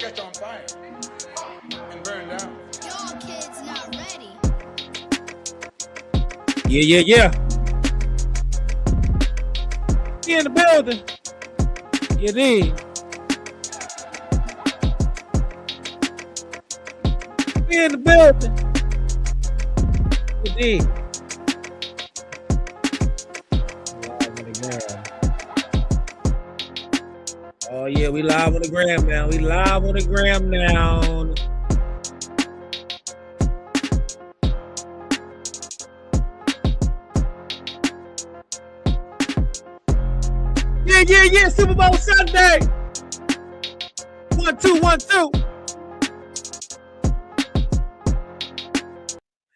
catch on fire and burn down. Y'all kids not ready. Yeah. We in the building. You did. We in the building. You did. Oh yeah, we live on the gram now. We live on the gram now. Yeah. Super Bowl Sunday. 1-2.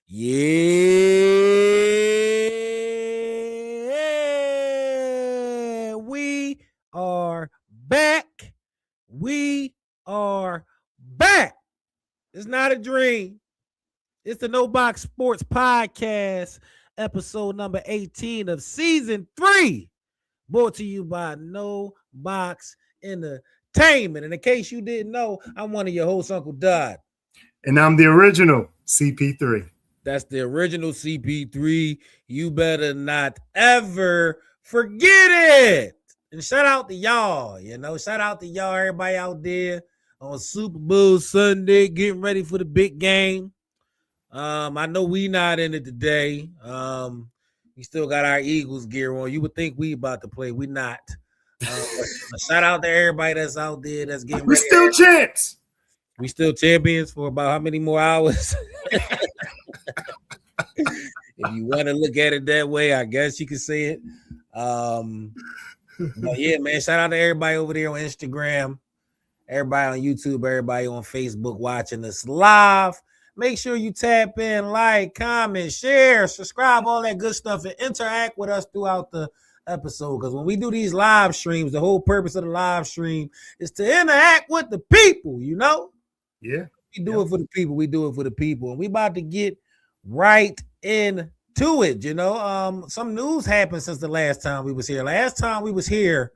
Yeah. We are back. It's not a dream. It's the No Box Sports Podcast, episode number 18 of season 3. Brought to you by No Box Entertainment. And in case you didn't know, I'm one of your hosts, Uncle Dodd. And I'm the original CP3. That's the original CP3. You better not ever forget it. And shout out to y'all, shout out to y'all, everybody out there on Super Bowl Sunday, getting ready for the big game. I know we not in it today. We still got our Eagles gear on. You would think we about to play. We not. But shout out to everybody that's out there that's getting ready. We still champs. We still champions for about how many more hours? If you want to look at it that way, I guess you can say it. But yeah, man, shout out to everybody over there on Instagram, everybody on YouTube, everybody on Facebook watching us live. Make sure you tap in, like, comment, share, subscribe, all that good stuff, and interact with us throughout the episode. Because when we do these live streams, the whole purpose of the live stream is to interact with the people, Yeah. We do it for the people. And we about to get right into it, Some news happened since the last time we was here. Last time we was here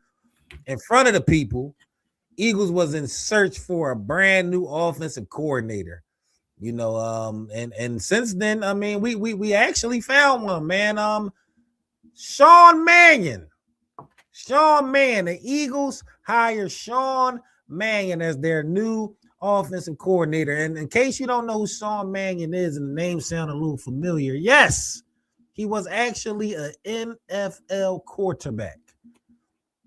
in front of the people, Eagles was in search for a brand new offensive coordinator. And since then, I mean, we actually found one, man. Sean Mannion. The Eagles hired Sean Mannion as their new offensive coordinator. And in case you don't know who Sean Mannion is, and the name sound a little familiar, yes, he was actually an NFL quarterback.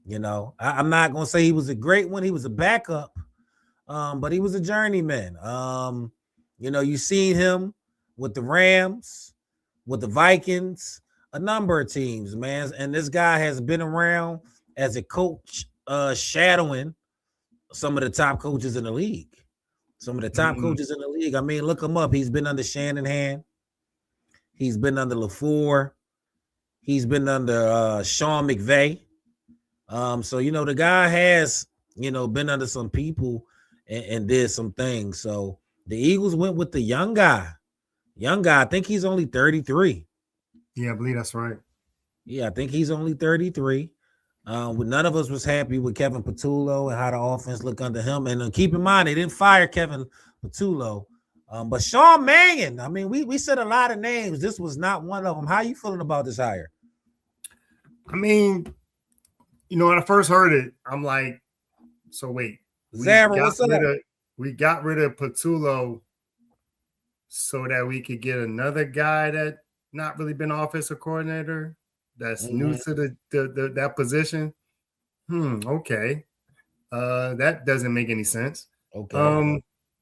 I'm not gonna say he was a great one. He was a backup, but he was a journeyman. You seen him with the Rams, with the Vikings, a number of teams, man. And this guy has been around as a coach, shadowing some of the top coaches in the league. I mean, look him up. He's been under Shanahan. He's been under LaFleur. He's been under Sean McVay. So, the guy has, been under some people and did some things. So, the Eagles went with the young guy. I think he's only 33. Yeah, I believe that's right. Yeah, I think he's only 33. None of us was happy with Kevin Patullo and how the offense looked under him. And keep in mind, they didn't fire Kevin Patullo. But Sean Mannion, I mean, we said a lot of names. This was not one of them. How you feeling about this hire? I mean, when I first heard it, I'm like, so wait. Zara, what's up? We got rid of Patullo so that we could get another guy that not really been offensive coordinator that's new to that position. Okay. That doesn't make any sense. Okay.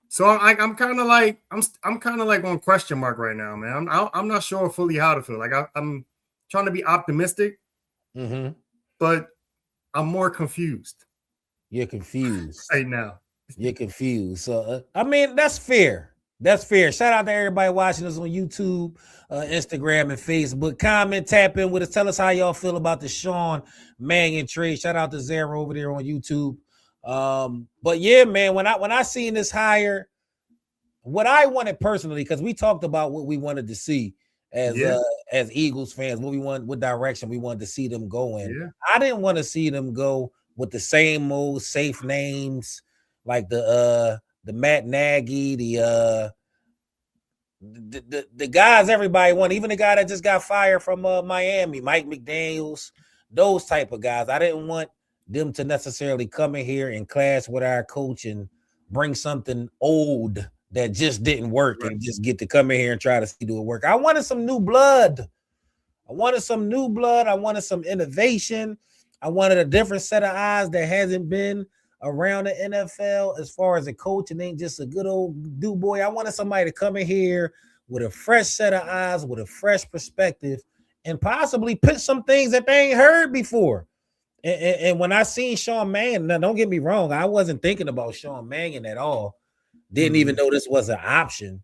So I'm kind of like on question mark right now, man. I'm not sure fully how to feel. Like I'm trying to be optimistic, but I'm more confused. You're confused right now. You're confused. So, I mean, that's fair. Shout out to everybody watching us on YouTube, Instagram, and Facebook. Comment, tap in with us. Tell us how y'all feel about the Sean Mannion trade. Shout out to Zara over there on YouTube. But yeah, man, when I seen this hire, what I wanted personally, because we talked about what we wanted to see as Eagles fans, what direction we wanted to see them go in. Yeah. I didn't want to see them go with the same old safe names like the Matt Nagy, the guys everybody want, even the guy that just got fired from Miami, Mike McDaniels, those type of guys. I didn't want them to necessarily come in here and clash with our coach and bring something old that just didn't work and just get to come in here and try to see do it work. I wanted some new blood. I wanted some innovation. I wanted a different set of eyes that hasn't been around the NFL as far as a coach and ain't just a good old do boy. I wanted somebody to come in here with a fresh set of eyes, with a fresh perspective, and possibly put some things that they ain't heard before. And when I seen Sean Mannion, now don't get me wrong, I wasn't thinking about Sean Mannion at all. Didn't even know this was an option.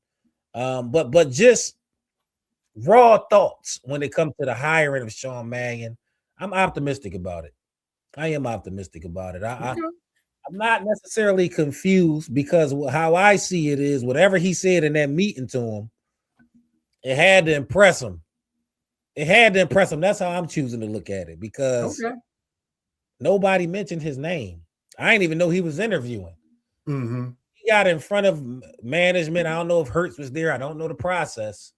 But just raw thoughts when it comes to the hiring of Sean Mannion, I'm optimistic about it. I am optimistic about it. I'm not necessarily confused because how I see it is whatever he said in that meeting to him, it had to impress him. It had to impress him. That's how I'm choosing to look at it because nobody mentioned his name. I didn't even know he was interviewing. He got in front of management. I don't know if Hurts was there. I don't know the process.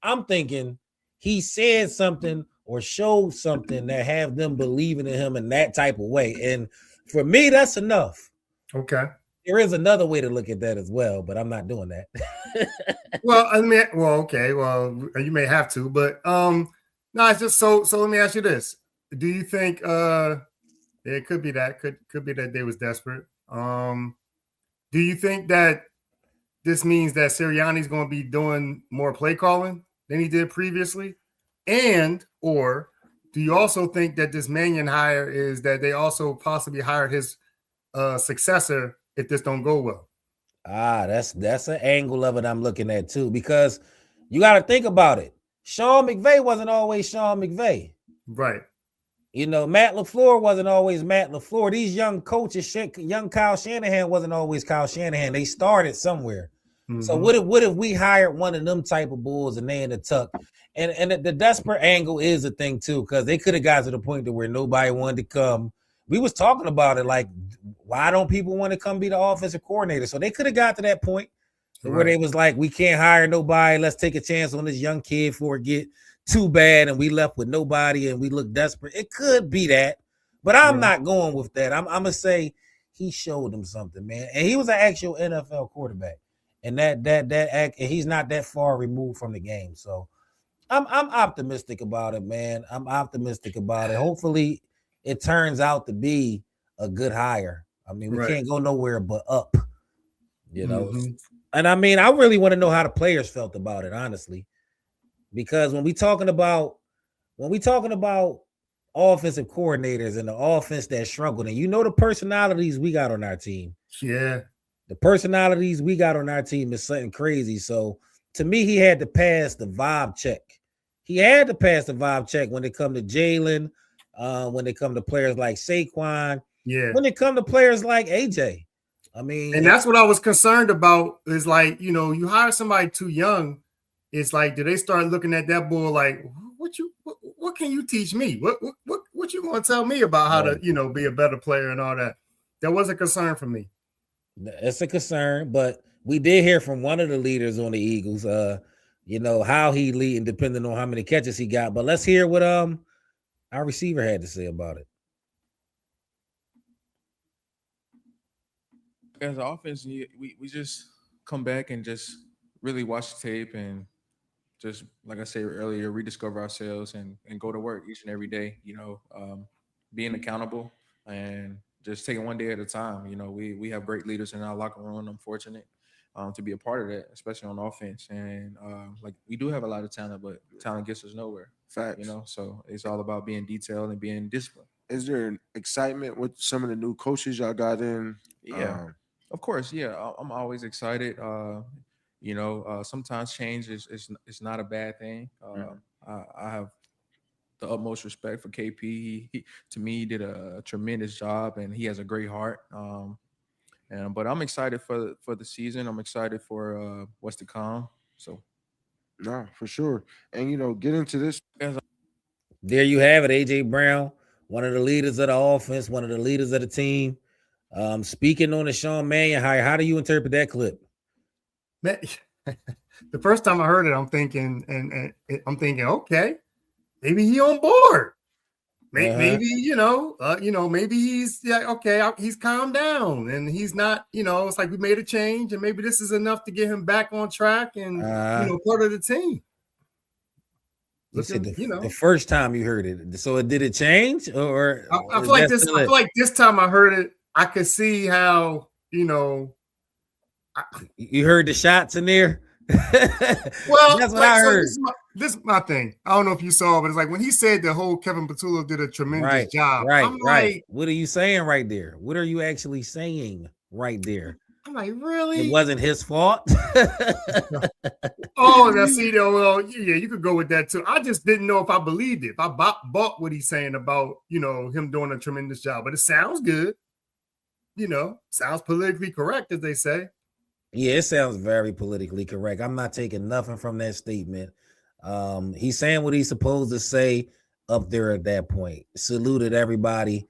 I'm thinking he said something or showed something that have them believing in him in that type of way. And for me, that's enough. Okay. There is another way to look at that as well, but I'm not doing that. Okay. Well, you may have to, but no, it's just so let me ask you this. Do you think it could be that could be that they was desperate? Do you think that this means that Sirianni's going to be doing more play calling than he did previously? And or do you also think that this Mannion hire is that they also possibly hired his successor if this don't go well? That's an angle of it I'm looking at too, because you got to think about it. Sean McVay wasn't always Sean McVay. Right. You know, Matt LaFleur wasn't always Matt LaFleur. These young coaches, young Kyle Shanahan wasn't always Kyle Shanahan. They started somewhere. So what if we hired one of them type of bulls and they in the tuck? And the desperate angle is a thing too, because they could have got to the point to where nobody wanted to come. We was talking about it like, why don't people want to come be the offensive coordinator? So they could have got to that point where they was like, we can't hire nobody. Let's take a chance on this young kid before it get too bad and we left with nobody and we look desperate. It could be that, but I'm not going with that. I'm gonna say he showed them something, man, and he was an actual NFL quarterback, and that he's not that far removed from the game. So I'm optimistic about it, man. I'm optimistic about it. Hopefully, it turns out to be a good hire. I mean, we can't go nowhere but up, you know. And I mean, I really want to know how the players felt about it, honestly. Because when we talking about offensive coordinators and the offense that struggled, and you know the personalities we got on our team. Yeah. The personalities we got on our team is something crazy. So to me, he had to pass the vibe check. He had to pass the vibe check when it come to Jalen, when it come to players like Saquon, when it come to players like AJ. I mean, and that's what I was concerned about is like, you know, you hire somebody too young. It's like, do they start looking at that bull like, what can you teach me? What you going to tell me about how to, you know, be a better player and all that? That was a concern for me. It's a concern, but we did hear from one of the leaders on the Eagles, you know, how he leading depending on how many catches he got. But let's hear what our receiver had to say about it. As an offense, we just come back and just really watch the tape and just, like I said earlier, rediscover ourselves and go to work each and every day, you know, being accountable and just taking one day at a time. You know, we have great leaders in our locker room. I'm fortunate to be a part of that, especially on offense. And like, we do have a lot of talent, but talent gets us nowhere. Facts. You know, so it's all about being detailed and being disciplined. Is there excitement with some of the new coaches y'all got in? Yeah, of course. Yeah, I'm always excited. You know, sometimes change is not a bad thing. I have the utmost respect for KP. He to me did a tremendous job, and he has a great heart. But I'm excited for the season. I'm excited for what's to come. So, no, for sure. And you know, get into this. There you have it, AJ Brown, one of the leaders of the offense, one of the leaders of the team. Speaking on the Sean Mannion hire, how do you interpret that clip? Man, the first time I heard it, I'm thinking, and I'm thinking, okay, maybe he on board. Maybe maybe he's okay. He's calmed down and he's not. It's like we made a change, and maybe this is enough to get him back on track and part of the team. The first time you heard it, so did it change or? I feel like this. I feel like this time I heard it, I could see how you heard the shots in there. Well, that's what I heard. This is my thing. I don't know if you saw, but it's like when he said the whole Kevin Patullo did a tremendous job. Right. Like, what are you saying right there? What are you actually saying right there? I'm like, really? It wasn't his fault. Oh, that's well, yeah, you could go with that too. I just didn't know if I believed it. If I bought what he's saying about him doing a tremendous job, but it sounds good. Sounds politically correct, as they say. Yeah, it sounds very politically correct. I'm not taking nothing from that statement. He's saying what he's supposed to say up there at that point. Saluted everybody.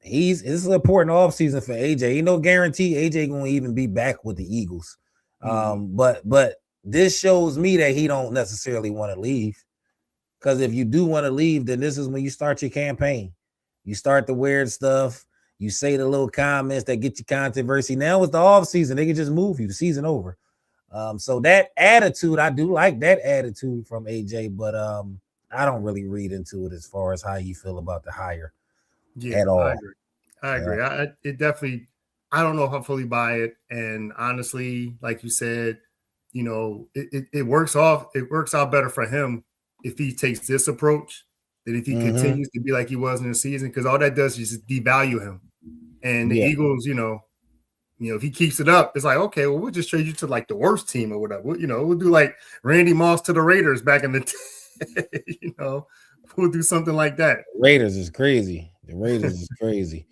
This is an important offseason for AJ. Ain't no guarantee AJ gonna even be back with the Eagles. But this shows me that he don't necessarily want to leave. Because if you do want to leave, then this is when you start your campaign. You start the weird stuff. You say the little comments that get you controversy. Now it's the offseason. They can just move you. The season over. So that attitude, I do like that attitude from AJ, but I don't really read into it as far as how you feel about the hire at all. I agree. It definitely, I don't know if I fully buy it. And honestly, like you said, it works out better for him if he takes this approach than if he continues to be like he was in the season, because all that does is just devalue him. And the Eagles, if he keeps it up, it's like, okay, well, we'll just trade you to like the worst team or whatever. We'll do like Randy Moss to the Raiders back in the day. We'll do something like that. Raiders is crazy. The Raiders is crazy.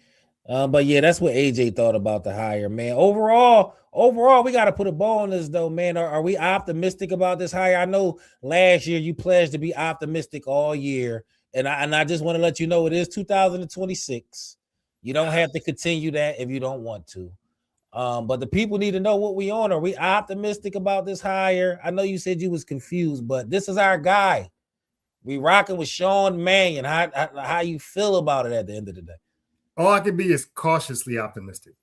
But yeah, that's what AJ thought about the hire, man. Overall, we got to put a ball on this though, man. Are we optimistic about this hire? I know last year you pledged to be optimistic all year, and I just want to let you know it is 2026. You don't have to continue that if you don't want to. But the people need to know what we on. Are we optimistic about this hire? I know you said you was confused, but this is our guy. We rocking with Sean Mannion. How you feel about it at the end of the day? All I can be is cautiously optimistic.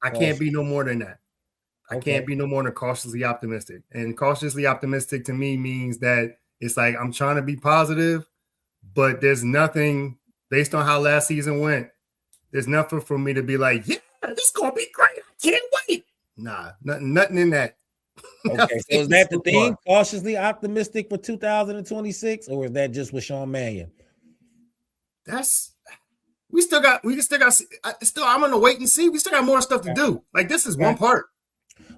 I can't be no more than that. I can't be no more than cautiously optimistic. And cautiously optimistic to me means that it's like I'm trying to be positive, but there's nothing based on how last season went. There's nothing for me to be like, yeah, this is gonna be great. I can't wait. Nah, nothing in that. Okay, so is that the thing? Cautiously optimistic for 2026, or is that just with Sean Mannion? I'm gonna wait and see. We still got more stuff to do. Like this is one part.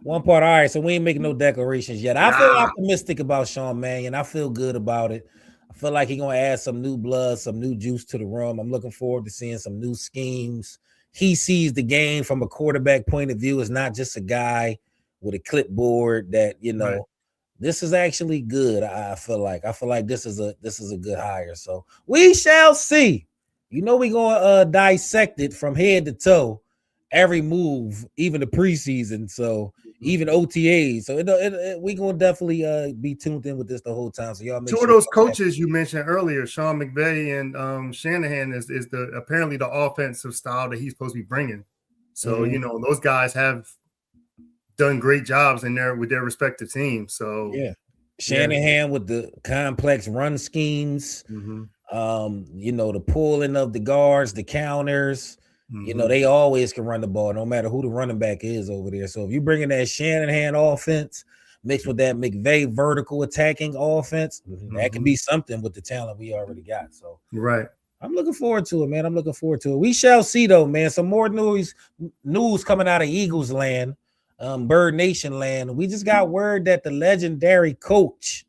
All right. So we ain't making no declarations yet. I feel optimistic about Sean Mannion. I feel good about it. I feel like he's gonna add some new blood, some new juice to the room. I'm looking forward to seeing some new schemes. He sees the game from a quarterback point of view. It's not just a guy with a clipboard that, right. This is actually good. I feel like this is a good hire. So we shall see. We're gonna dissect it from head to toe, every move, even the preseason. So even OTAs. So we're gonna definitely be tuned in with this the whole time. So y'all make two of those coaches you mentioned earlier, Sean McVay and Shanahan, is apparently the offensive style that he's supposed to be bringing. So those guys have done great jobs with their respective teams. So Shanahan with the complex run schemes, the pulling of the guards, the counters. They always can run the ball no matter who the running back is over there. So if you bring in that Shanahan offense mixed with that McVay vertical attacking offense, that can be something with the talent we already got. So I'm looking forward to it, man. We shall see though, man. Some more news coming out of Eagles land. Bird Nation land. We just got word that the legendary coach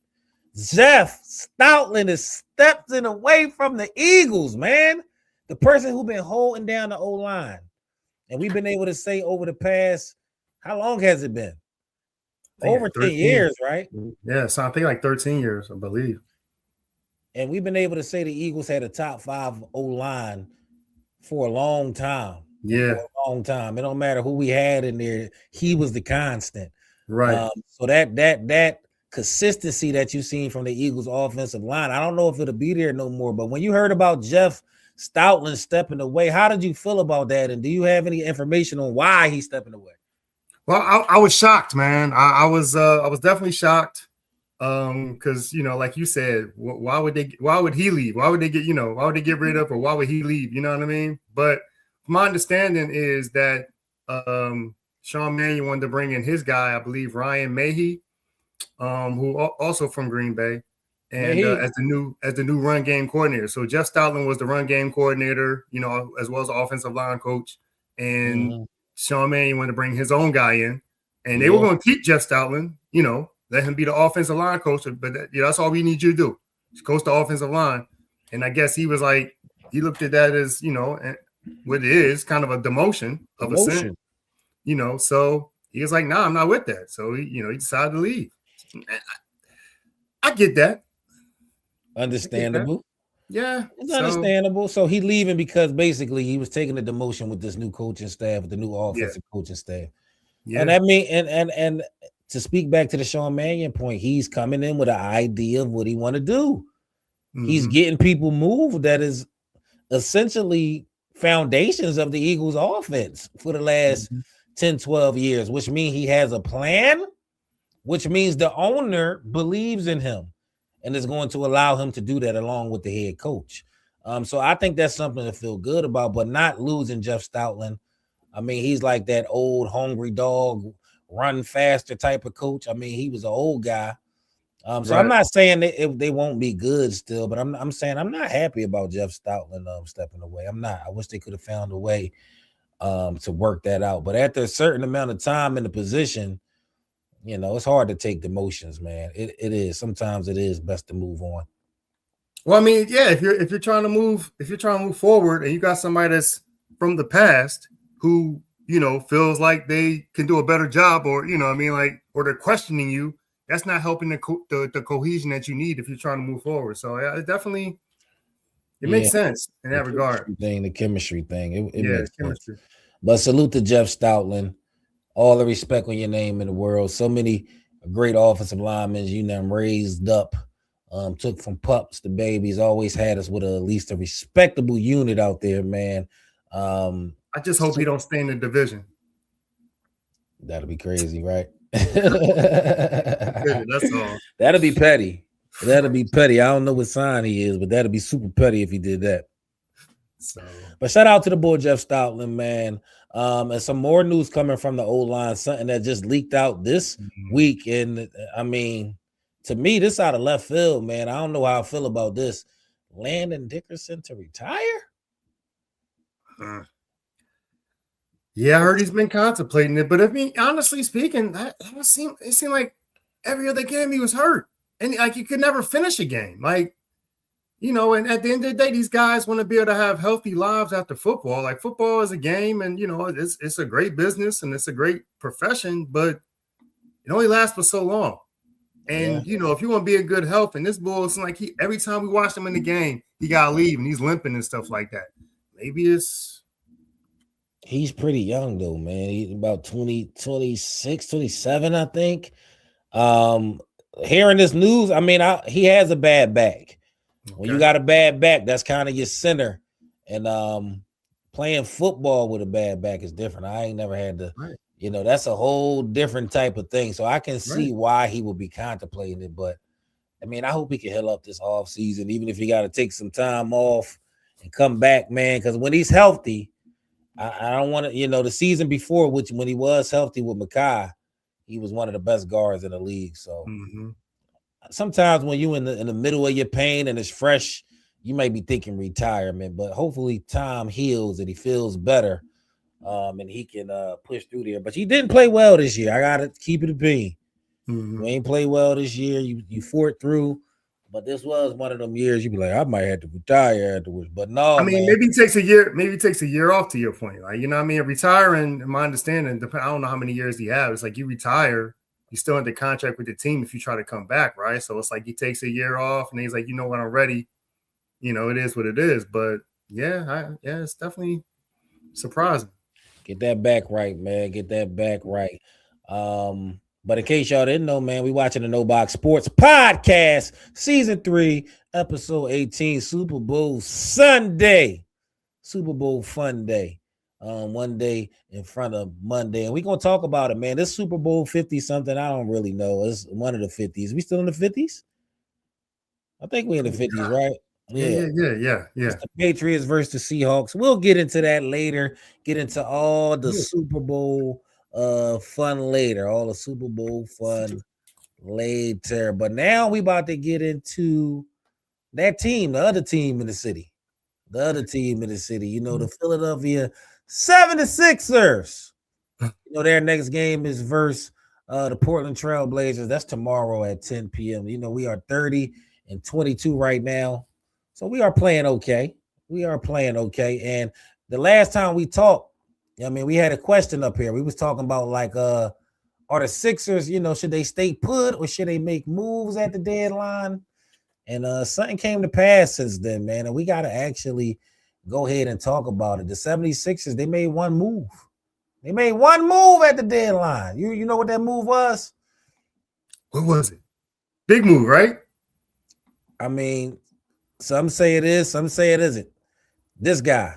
Jeff Stoutland is stepping away from the Eagles, man. The person who been holding down the O-line. And we've been able to say over the past, how long has it been? Over 10 years, right? Yeah, so I think like 13 years, I believe. And we've been able to say the Eagles had a top 5 O-line for a long time. Yeah. for a long time. It don't matter who we had in there. He was the constant. Right. So that consistency that you've seen from the Eagles offensive line, I don't know if it'll be there no more. But when you heard about Jeff Stoutland stepping away, how did you feel about that? And do you have any information on why he's stepping away? Well, I was shocked, man. I was definitely shocked. Because like you said, why would he leave? Why would they get rid of, or why would he leave? You know what I mean? But my understanding is that Sean Mannion wanted to bring in his guy, I believe Ryan Mahey, who also from Green Bay, and as the new run game coordinator. So Jeff Stoutland was the run game coordinator, as well as the offensive line coach, and Sean Mannion wanted to bring his own guy in, and they were going to keep Jeff Stoutland, let him be the offensive line coach, but that's all we need you to do. Just coach the offensive line. And I guess he was like, he looked at that as, what it is, kind of a demotion of a sense. So he was like, nah, I'm not with that. So he decided to leave. I get that. Understandable. Yeah. It's understandable. So he leaving because basically he was taking a demotion with this new coaching staff, with the new offensive coaching staff. Yeah. And I mean, and to speak back to the Sean Mannion point, he's coming in with an idea of what he want to do. He's getting people moved that is essentially foundations of the Eagles offense for the last 10, 12 years, which means he has a plan, which means the owner believes in him and is going to allow him to do that along with the head coach. So I think that's something to feel good about, but not losing Jeff Stoutland. I mean, he's like that old hungry dog, run faster type of coach. I mean, he was an old guy. So I'm not saying they won't be good still, but I'm saying I'm not happy about Jeff Stoutland stepping away. I'm not. I wish they could have found a way to work that out. But after a certain amount of time in the position, it's hard to take demotions, man. It is. Sometimes it is best to move on. Well, I mean, yeah, if you're trying to move forward and you got somebody that's from the past who feels like they can do a better job, or or they're questioning you, that's not helping the cohesion that you need if you're trying to move forward. So yeah, it makes sense in that regard. The chemistry thing, it makes sense. But salute to Jeff Stoutland. All the respect on your name in the world. So many great offensive linemen raised up, took from pups to babies. Always had us with at least a respectable unit out there, man. I just hope he don't stay in the division. That'll be crazy, right? That's all. That'll be petty. That'll be petty. I don't know what sign he is, but that'll be super petty if he did that. So, but shout out to the boy Jeff Stoutland, man. And some more news coming from the O-line, something that just leaked out this week. And I mean, to me, this out of left field, man. I don't know how I feel about this. Landon Dickerson to retire? Yeah, I heard he's been contemplating it, but I mean, honestly speaking, it seemed like every other game he was hurt, and like he could never finish a game. Like, and at the end of the day, these guys want to be able to have healthy lives after football. Like, football is a game, and it's a great business and it's a great profession, but it only lasts for so long. And if you want to be in good health, and this bull, it's like every time we watch him in the game, he gotta leave and he's limping and stuff like that. Maybe he's pretty young though, man. He's about 26, 27, I think. Hearing this news, I mean, he has a bad back. Okay. When you got a bad back, that's kind of your center. And playing football with a bad back is different. I ain't never had to, that's a whole different type of thing. So I can see why he would be contemplating it. But I mean, I hope he can heal up this off season, even if he got to take some time off and come back, man. Because when he's healthy, I don't want to, the season before, when he was healthy with Mekhi, he was one of the best guards in the league. So sometimes when you in the middle of your pain and it's fresh, you might be thinking retirement. But hopefully time heals and he feels better, and he can push through there. But he didn't play well this year. I gotta keep it a bean. You ain't play well this year. You fought through. But this was one of them years you'd be like, I might have to retire afterwards. But no, I mean, maybe it takes a year. Maybe it takes a year off, to your point. Like, what I mean? Retiring, in my understanding, I don't know how many years he has. It's like you retire, you still under contract with the team if you try to come back, right? So it's like he takes a year off, and he's like, when I'm ready, it is what it is. But yeah, it's definitely surprising. Get that back right, man. Get that back right. But in case y'all didn't know, man, we watching the No Box Sports Podcast, Season 3, Episode 18, Super Bowl Sunday. Super Bowl fun day. One day in front of Monday. And we're going to talk about it, man. This Super Bowl 50-something, I don't really know. It's one of the 50s. We still in the 50s? I think we're in the 50s, right? Yeah. It's the Patriots versus the Seahawks. We'll get into that later. Get into all the Super Bowl fun later. All the Super Bowl fun later. But now we about to get into that team, the other team in the city. The other team in the city. You know, the Philadelphia 76ers. You know, their next game is versus the Portland Trail Blazers. That's tomorrow at 10 p.m. You know, we are 30-22 right now. So we are playing okay. And the last time we talked, I mean, we had a question up here. We was talking about like, are the Sixers, you know, should they stay put or should they make moves at the deadline? And something came to pass since then, man. And we got to actually go ahead and talk about it. The 76ers, they made one move. They made one move at the deadline. You know what that move was? What was it? Big move, right? I mean, some say it is, some say it isn't. This guy.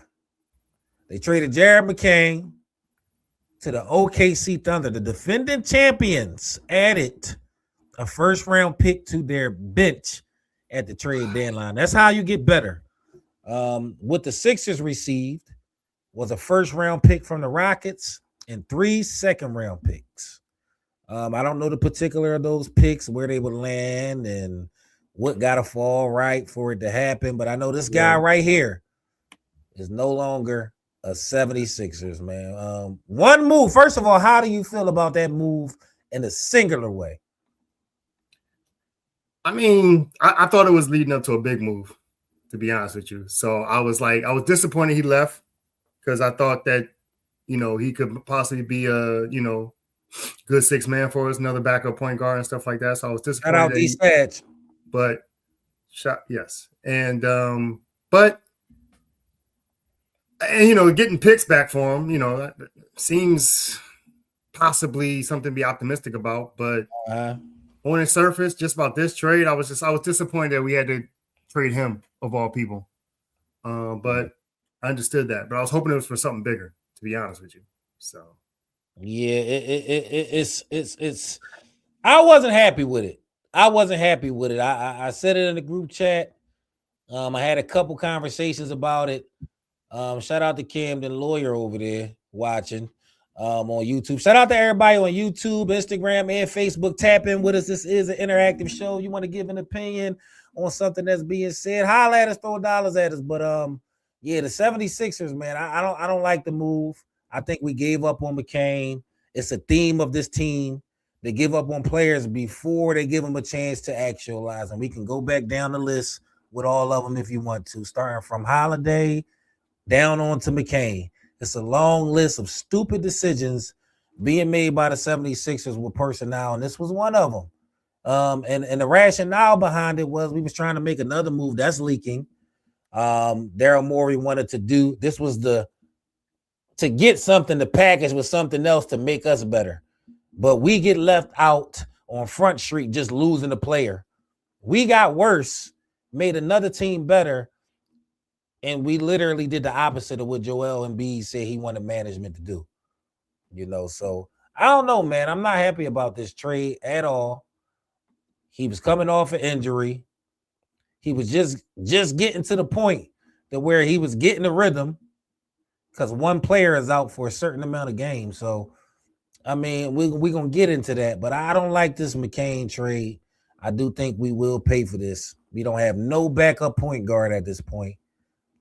They traded Jared McCain to the OKC Thunder. The defending champions added a first-round pick to their bench at the trade deadline. That's how you get better. What the Sixers received was a first-round pick from the Rockets and 3 second-round picks. I don't know the particular of those picks, where they would land and what got to fall right for it to happen. But I know this guy right here is no longer a 76ers, man. One move. First of all, how do you feel about that move in a singular way? I mean, I thought it was leading up to a big move, to be honest with you. So I was disappointed he left because I thought that, you know, he could possibly be a, you know, good 6-man for us, another backup point guard and stuff like that. So I was disappointed. Shout out D-Stats. But yes. And but you know, getting picks back for him, you know, that seems possibly something to be optimistic about. But on the surface, just about this trade, I was disappointed that we had to trade him of all people. But I understood that. But I was hoping it was for something bigger, to be honest with you. So yeah, it's I wasn't happy with it. I said it in the group chat. I had a couple conversations about it. Shout out to Camden Lawyer over there watching on YouTube. Shout out to everybody on YouTube, Instagram, and Facebook. Tap in with us. This is an interactive show. You want to give an opinion on something that's being said, holla at us, throw dollars at us. But yeah, the 76ers, man, I don't like the move. I think we gave up on McCain. It's a theme of this team. They give up on players before they give them a chance to actualize. And we can go back down the list with all of them if you want to, starting from Holiday down on to McCain. It's a long list of stupid decisions being made by the 76ers with personnel, and this was one of them. And the rationale behind it was we was trying to make another move that's leaking. Daryl Morey wanted to do this was to get something to package with something else to make us better. But we get left out on Front Street just losing the player. We got worse, made another team better, and we literally did the opposite of what Joel Embiid said he wanted management to do. You know, so I don't know, man. I'm not happy about this trade at all. He was coming off an injury. He was just getting to the point that where he was getting the rhythm because one player is out for a certain amount of games. So, I mean, we're going to get into that, but I don't like this McCain trade. I do think we will pay for this. We don't have no backup point guard at this point.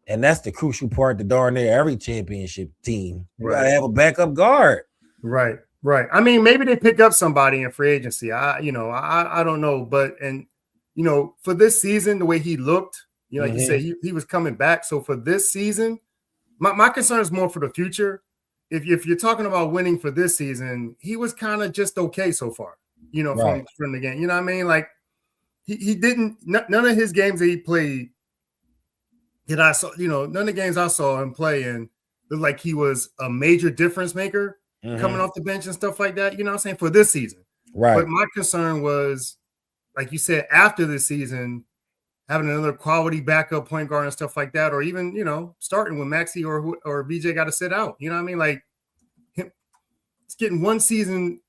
And that's the crucial part to darn near every championship team. You got to have a backup guard. Right. I mean, maybe they pick up somebody in free agency. I don't know. But, and, you know, for this season, the way he looked, you know, like you said, he was coming back. So for this season, my concern is more for the future. If you're talking about winning for this season, he was kind of just okay so far, you know, from the game. You know what I mean? Like he didn't none of his games that he played that I saw, you know, none of the games I saw him play in, looked like he was a major difference maker coming off the bench and stuff like that. You know what I'm saying? For this season. Right. But my concern was, like you said, after this season, having another quality backup point guard and stuff like that, or even, you know, starting with Maxey or BJ got to sit out. You know what I mean? Like, it's getting one season,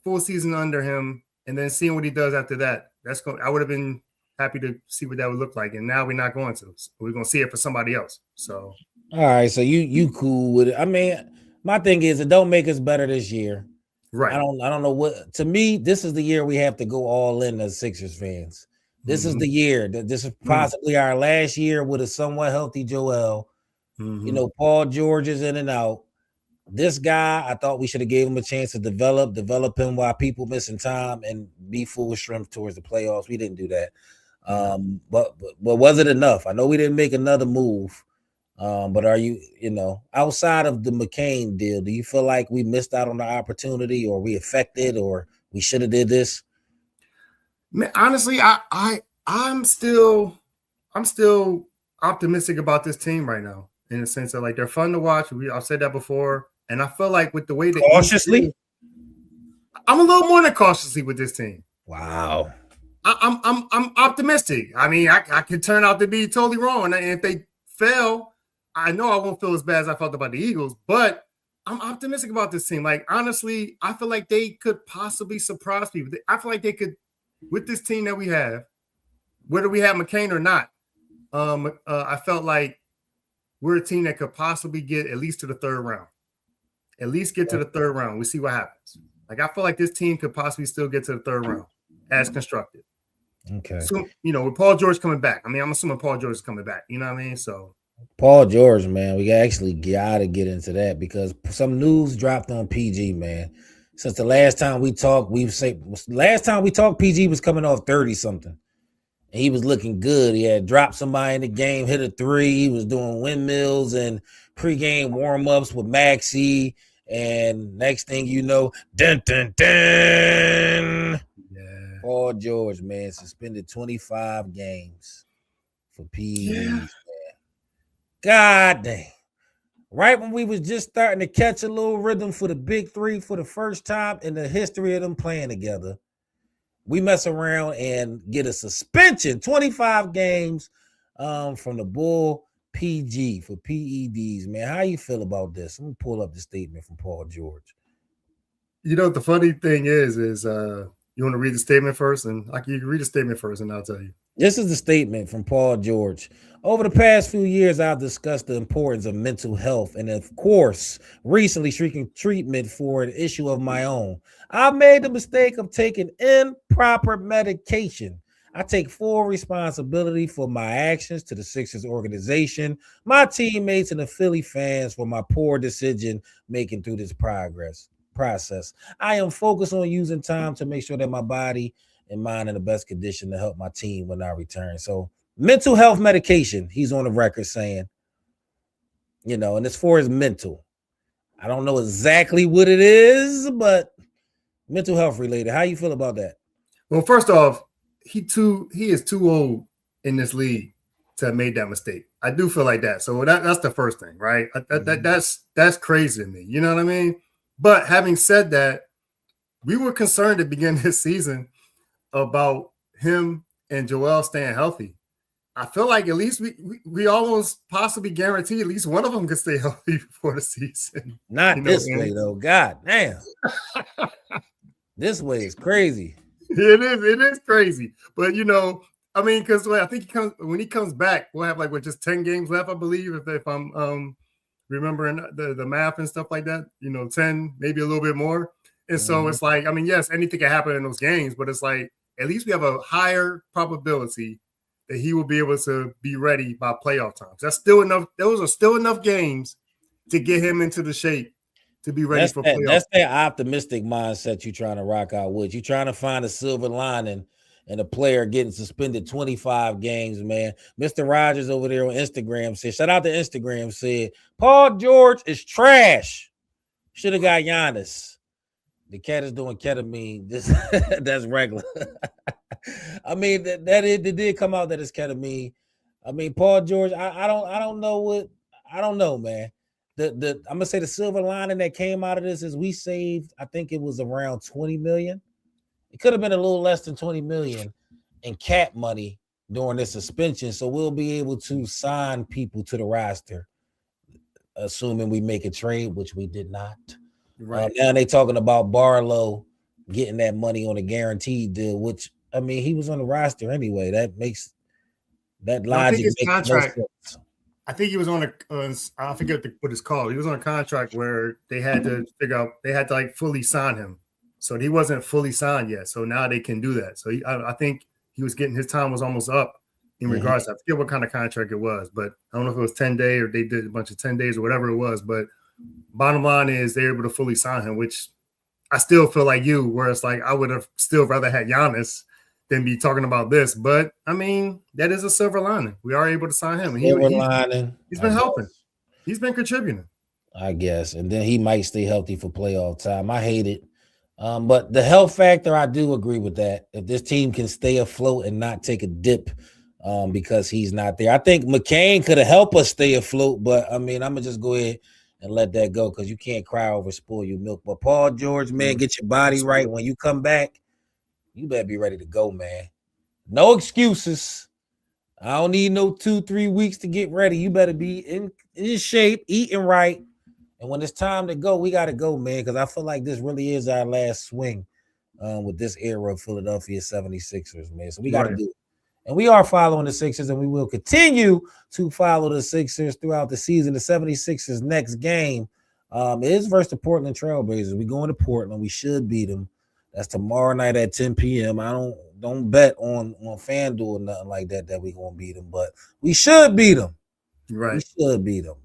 full season under him, and then seeing what he does after that. I would have been happy to see what that would look like. And now we're not going to. We're going to see it for somebody else. So, all right. So you cool with it. I mean, my thing is, it don't make us better this year. Right. I don't know what. To me, this is the year we have to go all in as Sixers fans. This is the year. This is possibly our last year with a somewhat healthy Joel. You know, Paul George is in and out. This guy, I thought we should have gave him a chance to develop him while people missing time and be full strength towards the playoffs. We didn't do that. But was it enough? I know we didn't make another move. But are you know, outside of the McCain deal, do you feel like we missed out on the opportunity, or we affected, or we should have did this? Man, honestly, I'm still optimistic about this team right now, in the sense that, like, they're fun to watch. I've said that before, and I feel like with the way that Cautiously, I'm a little more than cautiously with this team. Wow, I'm optimistic. I mean, I could turn out to be totally wrong, and if they fail, I know I won't feel as bad as I felt about the Eagles, but I'm optimistic about this team. Like, honestly, I feel like they could possibly surprise people. I feel like they could, with this team that we have, whether we have McCain or not. I felt like we're a team that could possibly get at least to the third round. At least get to the third round. We see what happens. Like, I feel like this team could possibly still get to the third round as constructed. Okay. So, you know, with Paul George coming back, I mean, I'm assuming Paul George is coming back. You know what I mean? So, Paul George, man, we actually gotta get into that because some news dropped on PG, man. Since the last time we talked, PG was coming off 30-something. And he was looking good. He had dropped somebody in the game, hit a 3. He was doing windmills and pregame warm-ups with Maxey. And next thing you know, dun, dun, dun. yeah. Paul George, man, suspended 25 games for PEDs, man. God dang. Right when we was just starting to catch a little rhythm for the big 3 for the first time in the history of them playing together, we mess around and get a suspension, 25 games from the Bull PG for PEDs, man. How you feel about this? Let me pull up the statement from Paul George. You know, the funny thing is you want to read the statement first? And you can read the statement first, and I'll tell you. This is the statement from Paul George. Over the past few years, I've discussed the importance of mental health and, of course, recently seeking treatment for an issue of my own. I've made the mistake of taking improper medication. I take full responsibility for my actions to the Sixers organization, my teammates, and the Philly fans for my poor decision making through this process. I am focused on using time to make sure that my body and mind in the best condition to help my team when I return. So mental health medication, he's on the record saying, you know, and it's for his mental. I don't know exactly what it is, but mental health related. How you feel about that? Well, first off, he is too old in this league to have made that mistake. I do feel like that. So that's the first thing, right? That's crazy to me. You know what I mean? But having said that, we were concerned at the beginning of this season about him and Joel staying healthy. I feel like at least we almost possibly guarantee at least one of them could stay healthy before the season. Not this way, though. God damn. This way is crazy. It is crazy. But, you know, I mean, because I think when he comes back, we'll have just 10 games left, I believe, if I'm remembering the math and stuff like that, you know, 10, maybe a little bit more. And so it's like, I mean, yes, anything can happen in those games, but it's like, at least we have a higher probability that he will be able to be ready by playoff times. That's still enough. Those are still enough games to get him into the shape to be ready for playoffs. That's that optimistic mindset you're trying to rock out with. You're trying to find a silver lining and a player getting suspended 25 games, man. Mr. Rogers over there on Instagram said, shout out to Instagram, said, Paul George is trash. Should have got Giannis. The cat is doing ketamine. That's regular. I mean, it did come out that it's ketamine. I mean, Paul George, I don't know, man. I'm gonna say the silver lining that came out of this is we saved, I think it was around 20 million. It could have been a little less than 20 million in cap money during this suspension. So we'll be able to sign people to the roster, assuming we make a trade, which we did not. Right. Now they talking about Barlow getting that money on a guaranteed deal, which I mean he was on the roster anyway. That makes that logic makes contract. no sense. I think he was on I forget what it's called. He was on a contract where they had to figure out, they had to like fully sign him. So he wasn't fully signed yet. So now they can do that. So I think he was getting, his time was almost up in regards to, I forget what kind of contract it was, but I don't know if it was 10 days or they did a bunch of 10 days or whatever it was. But bottom line is they're able to fully sign him, which I still feel like you, where it's like I would have still rather had Giannis than be talking about this. But I mean, that is a silver lining. We are able to sign him. He's been helping. He's been contributing, I guess. And then he might stay healthy for playoff time. I hate it. But the health factor, I do agree with that. If this team can stay afloat and not take a dip because he's not there. I think McCain could have helped us stay afloat, but I mean, I'm going to just go ahead and let that go because you can't cry over spoil your milk. But Paul George, man, get your body right. When you come back, you better be ready to go, man. No excuses. I don't need no 2-3 weeks to get ready. You better be in shape, eating right. And when it's time to go, we got to go, man, because I feel like this really is our last swing with this era of Philadelphia 76ers, man. So we got to do it. And we are following the Sixers, and we will continue to follow the Sixers throughout the season. The 76ers next game is versus the Portland Trailblazers. We're going to Portland. We should beat them. That's tomorrow night at 10 p.m. I don't bet on FanDuel or nothing like that we're going to beat them, but we should beat them. Right. We should beat them,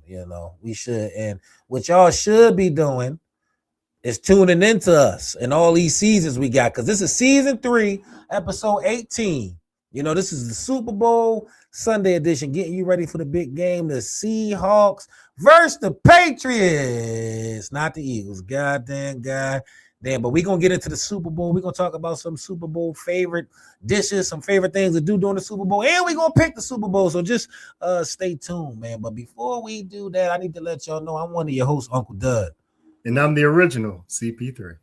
we should. And what y'all should be doing is tuning into us and all these seasons we got, because this is season 3, episode 18. This is the Super Bowl Sunday edition, getting you ready for the big game, the Seahawks versus the Patriots, not the Eagles. Goddamn. But we're going to get into the Super Bowl. We're going to talk about some Super Bowl favorite dishes, some favorite things to do during the Super Bowl, and we're going to pick the Super Bowl. So just stay tuned, man. But before we do that, I need to let y'all know I'm one of your hosts, Uncle Dud. And I'm the original CP3.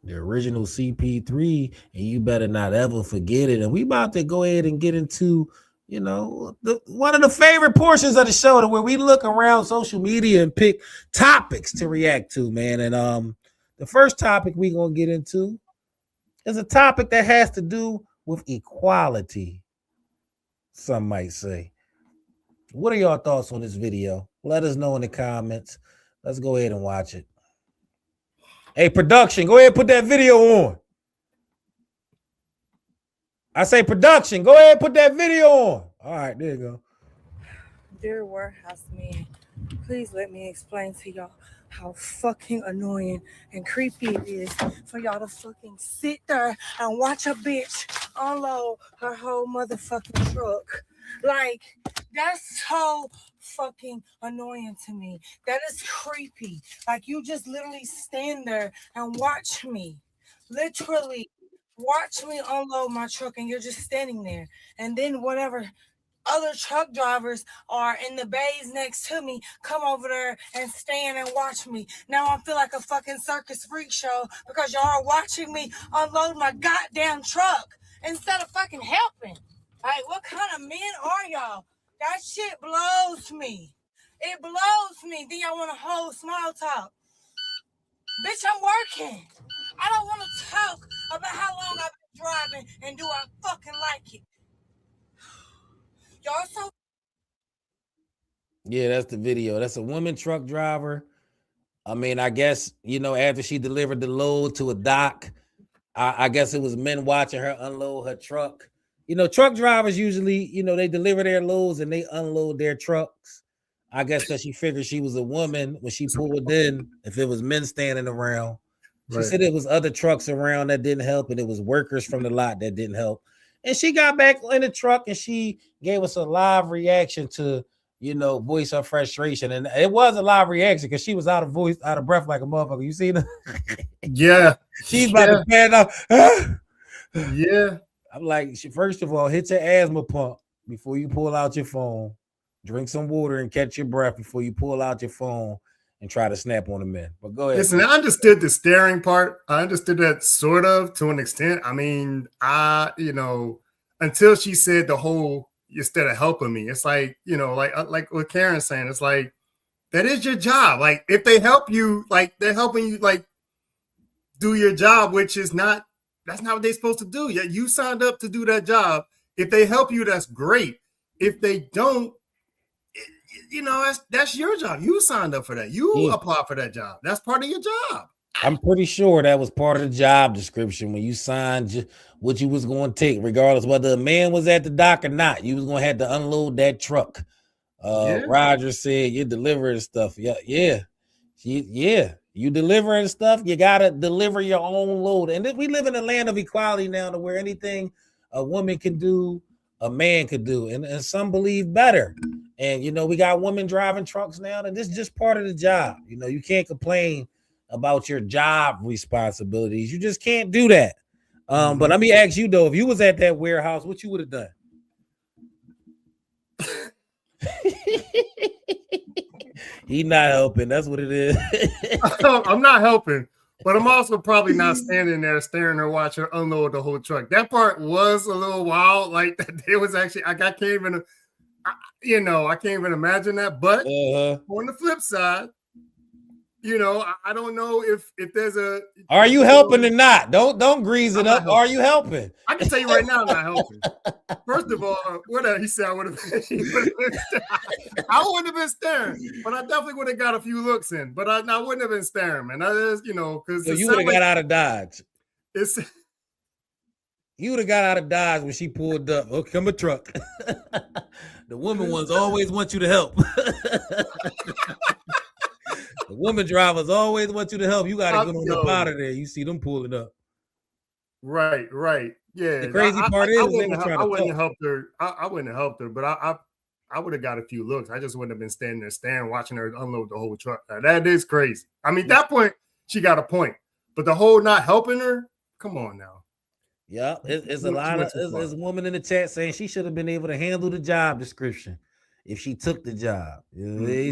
The original CP3, and you better not ever forget it. And we about to go ahead and get into, one of the favorite portions of the show, where we look around social media and pick topics to react to, man. And the first topic we're going to get into is a topic that has to do with equality, some might say. What are y'all thoughts on this video? Let us know in the comments. Let's go ahead and watch it. Hey, production, go ahead and put that video on. I say production, go ahead and put that video on. All right, there you go. Dear warehouse man, please let me explain to y'all how fucking annoying and creepy it is for y'all to fucking sit there and watch a bitch unload her whole motherfucking truck. Like, that's so fucking annoying to me. That is creepy. Like, you just literally stand there and watch me. Literally watch me unload my truck, and you're just standing there. And then whatever other truck drivers are in the bays next to me come over there and stand and watch me. Now I feel like a fucking circus freak show because y'all are watching me unload my goddamn truck instead of fucking helping. Like, what kind of men are y'all? That shit blows me. It blows me. Then y'all want to hold small talk. Bitch, I'm working. I don't want to talk about how long I've been driving and do I fucking like it. Y'all so. Yeah, that's the video. That's a woman truck driver. I mean, I guess, after she delivered the load to a dock, I guess it was men watching her unload her truck. Truck drivers usually, they deliver their loads and they unload their trucks. I guess because she figured she was a woman when she pulled in, if it was men standing around. She said it was other trucks around that didn't help, and it was workers from the lot that didn't help. And she got back in the truck and she gave us a live reaction to, voice her frustration. And it was a live reaction because she was out of breath like a motherfucker. You seen her? Yeah. She's about to pan out. Yeah. I'm like, first of all, hit your asthma pump before you pull out your phone. drink some water and catch your breath before you pull out your phone and try to snap on the men. But go ahead. Listen, I understood the staring part. I understood that sort of to an extent. I mean, until she said the whole instead of helping me, it's like, like what Karen's saying, it's like that is your job. Like if they help you, like they're helping you, like do your job, which is that's not what they're supposed to do. Yeah, you signed up to do that job. If they help you, that's great. If they don't, that's your job. You signed up for that. You apply for that job. That's part of your job. I'm pretty sure that was part of the job description when you signed what you was going to take, regardless whether a man was at the dock or not. You was going to have to unload that truck. Roger said you're delivering stuff. Yeah. You delivering stuff. You gotta deliver your own load. And we live in a land of equality now, to where anything a woman can do, a man could do, and some believe better. And we got women driving trucks now, and this is just part of the job. You can't complain about your job responsibilities. You just can't do that. But let me ask you though, if you was at that warehouse, what you would have done? He not helping. That's what it is. I'm not helping, but I'm also probably not standing there staring or watching her unload the whole truck. That part was a little wild. Like it was actually, I can't even imagine that. But on the flip side, I don't know if there's a. Are you helping or not? Don't grease it up. Are you helping? I can tell you right now, I'm not helping. First of all, whatever he said, I wouldn't have been staring, but I definitely would have got a few looks in. But I wouldn't have been staring, man. Because so you would have got out of Dodge. You would have got out of Dodge when she pulled up. Oh, come a truck. The woman ones always want you to help. The woman drivers always want you to help. You got to get on up out of there. You see them pulling up. Right. Yeah. The crazy part is I wouldn't have helped her. I wouldn't have helped her, but I would have got a few looks. I just wouldn't have been standing there staring, watching her unload the whole truck. Now, that is crazy. I mean, at that point, she got a point. But the whole not helping her, come on now. Yeah, it's a lot of there's a woman in the chat saying she should have been able to handle the job description if she took the job.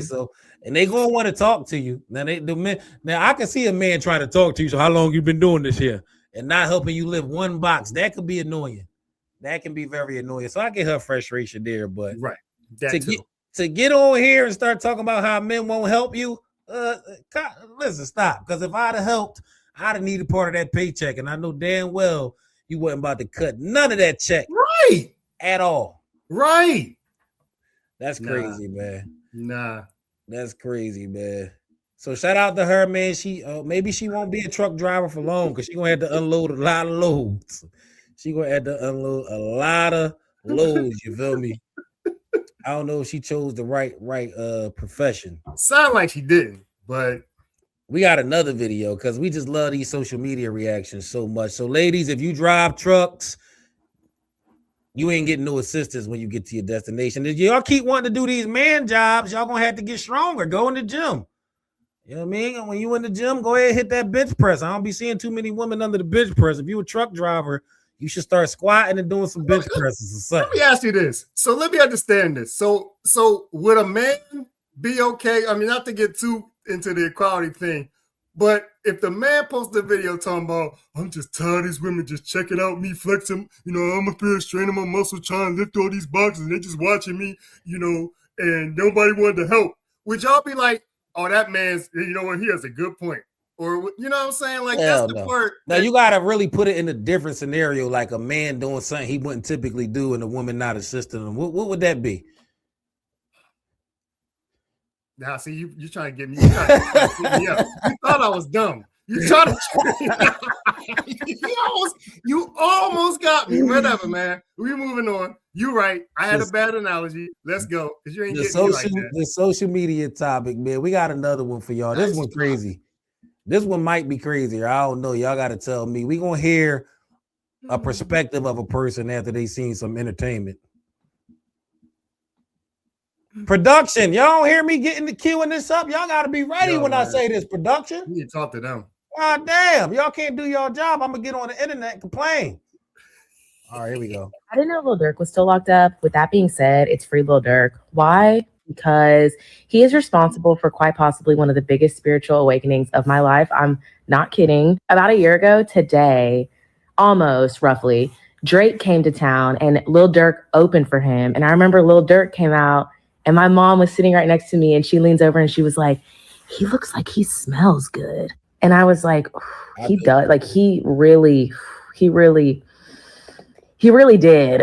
So, and they gonna want to talk to you. Now I can see a man trying to talk to you. So how long you been doing this here and not helping you lift one box? That could be annoying. That can be very annoying. So I get her frustration there, but right. To get on here and start talking about how men won't help you, listen, stop. Because if I'd have helped, I'd have needed part of that paycheck, and I know damn well you wasn't about to cut none of that check, right? At all, right? That's crazy, man. Nah, that's crazy, man. So shout out to her, man. She maybe she won't be a truck driver for long because she's gonna have to unload a lot of loads. She gonna have to unload a lot of loads. You feel me? I don't know if she chose the right profession. Sound like she didn't, but we got another video because we just love these social media reactions so much. So, ladies, if you drive trucks, you ain't getting no assistance when you get to your destination. If y'all keep wanting to do these man jobs, y'all gonna have to get stronger. Go in the gym. You know what I mean? When you in the gym, go ahead and hit that bench press. I don't be seeing too many women under the bench press. If you a truck driver, you should start squatting and doing some bench presses or something. Let me ask you this. So let me understand this. So would a man be okay? I mean, not to get too into the equality thing, but if the man posts a video talking about, I'm just tired of these women just checking out me flexing, I'm up here straining my muscle trying to lift all these boxes and they're just watching me, and nobody wanted to help. Would y'all be like, oh, that man's, he has a good point? Or, you know what I'm saying? Like, that's the part. Now, you got to really put it in a different scenario, like a man doing something he wouldn't typically do and a woman not assisting him. What would that be? Now, see, you trying to get me. You thought I was dumb. You trying to. you almost got me. Whatever, man. We moving on. You right. I had a bad analogy. Let's go. Because you ain't getting me like that. The social media topic, man. We got another one for y'all. This one crazy. This one might be crazier. I don't know. Y'all got to tell me. We're going to hear a perspective of a person after they seen some entertainment. Production. Y'all don't hear me getting the queuing this up. Y'all got to be ready when I say this. Production. You need to talk to them. God damn. Y'all can't do your job. I'm going to get on the internet and complain. All right, here we go. I didn't know Lil Durk was still locked up. With that being said, it's free Lil Durk. Why? Because he is responsible for quite possibly one of the biggest spiritual awakenings of my life. I'm not kidding. About a year ago today, almost roughly, Drake came to town and Lil Durk opened for him. And I remember Lil Durk came out and my mom was sitting right next to me and she leans over and she was like, he looks like he smells good. And I was like, he does. Like he really did.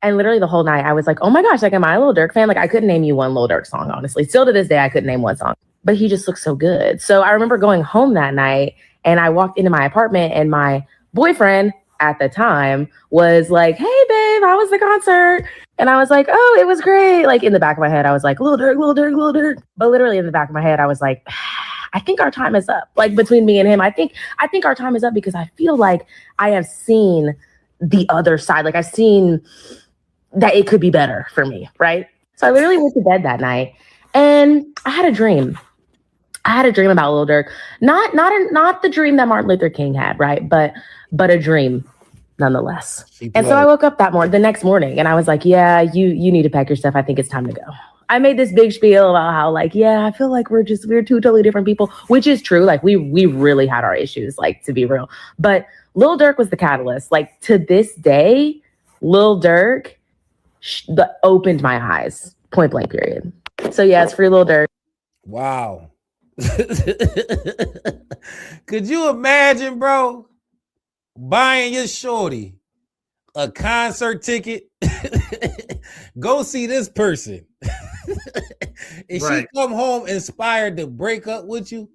And literally the whole night I was like, oh my gosh, like, am I a Lil Durk fan? Like I couldn't name you one Lil Durk song, honestly. Still to this day, I couldn't name one song, but he just looks so good. So I remember going home that night and I walked into my apartment and my boyfriend at the time was like, hey babe, how was the concert? And I was like, oh, it was great. Like in the back of my head, I was like, Lil Durk, Lil Durk, Lil Durk. But literally in the back of my head, I was like, I think our time is up. Like between me and him, I think our time is up because I feel like I have seen the other side. Like I've seen that it could be better for me, right? So I literally went to bed that night and I had a dream. I had a dream about Lil Durk. Not the dream that Martin Luther King had, right? But a dream nonetheless. And so I woke up the next morning and I was like, yeah, you need to pack your stuff. I think it's time to go. I made this big spiel about how like, yeah, I feel like we're two totally different people, which is true. Like we really had our issues, like to be real. But Lil Durk was the catalyst. Like to this day, Lil Durk opened my eyes, point blank period. So yeah, it's free Lil Durk. Wow. Could you imagine, bro, buying your shorty a concert ticket? Go see this person. And right. She come home inspired to break up with you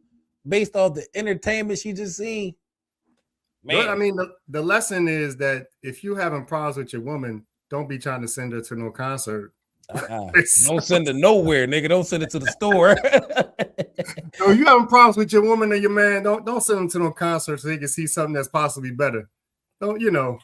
based off the entertainment she just seen. Man. But, I mean, the lesson is that if you having problems with your woman, don't be trying to send her to no concert. Don't send it nowhere, nigga. Don't send it to the store. So you having problems with your woman or your man, don't send them to no concert so they can see something that's possibly better. Don't, you know.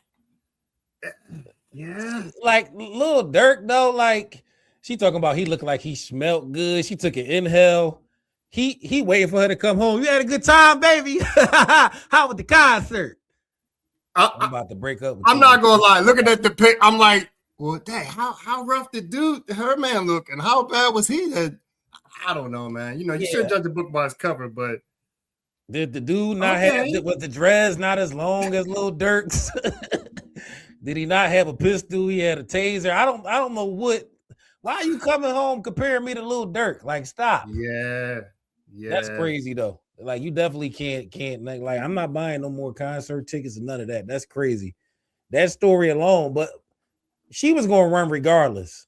Yeah. Like Lil Durk, though, like she talking about he looked like he smelled good. She took an inhale. He waiting for her to come home. You had a good time, baby. How was the concert? I'm about to break up with I'm not gonna lie. Looking at the pic, I'm like, well, dang, how rough did her man look, and how bad was he? I don't know, man. You know, you shouldn't judge a book by its cover, but did the dude not have was the dreads not as long as Lil Durk's? Did he not have a pistol? He had a taser. I don't know what. Why are you coming home comparing me to Lil Durk? Like, stop. Yeah. That's crazy though. Like, you definitely can't like. I'm not buying no more concert tickets and none of that. That's crazy. That story alone, but she was gonna run regardless.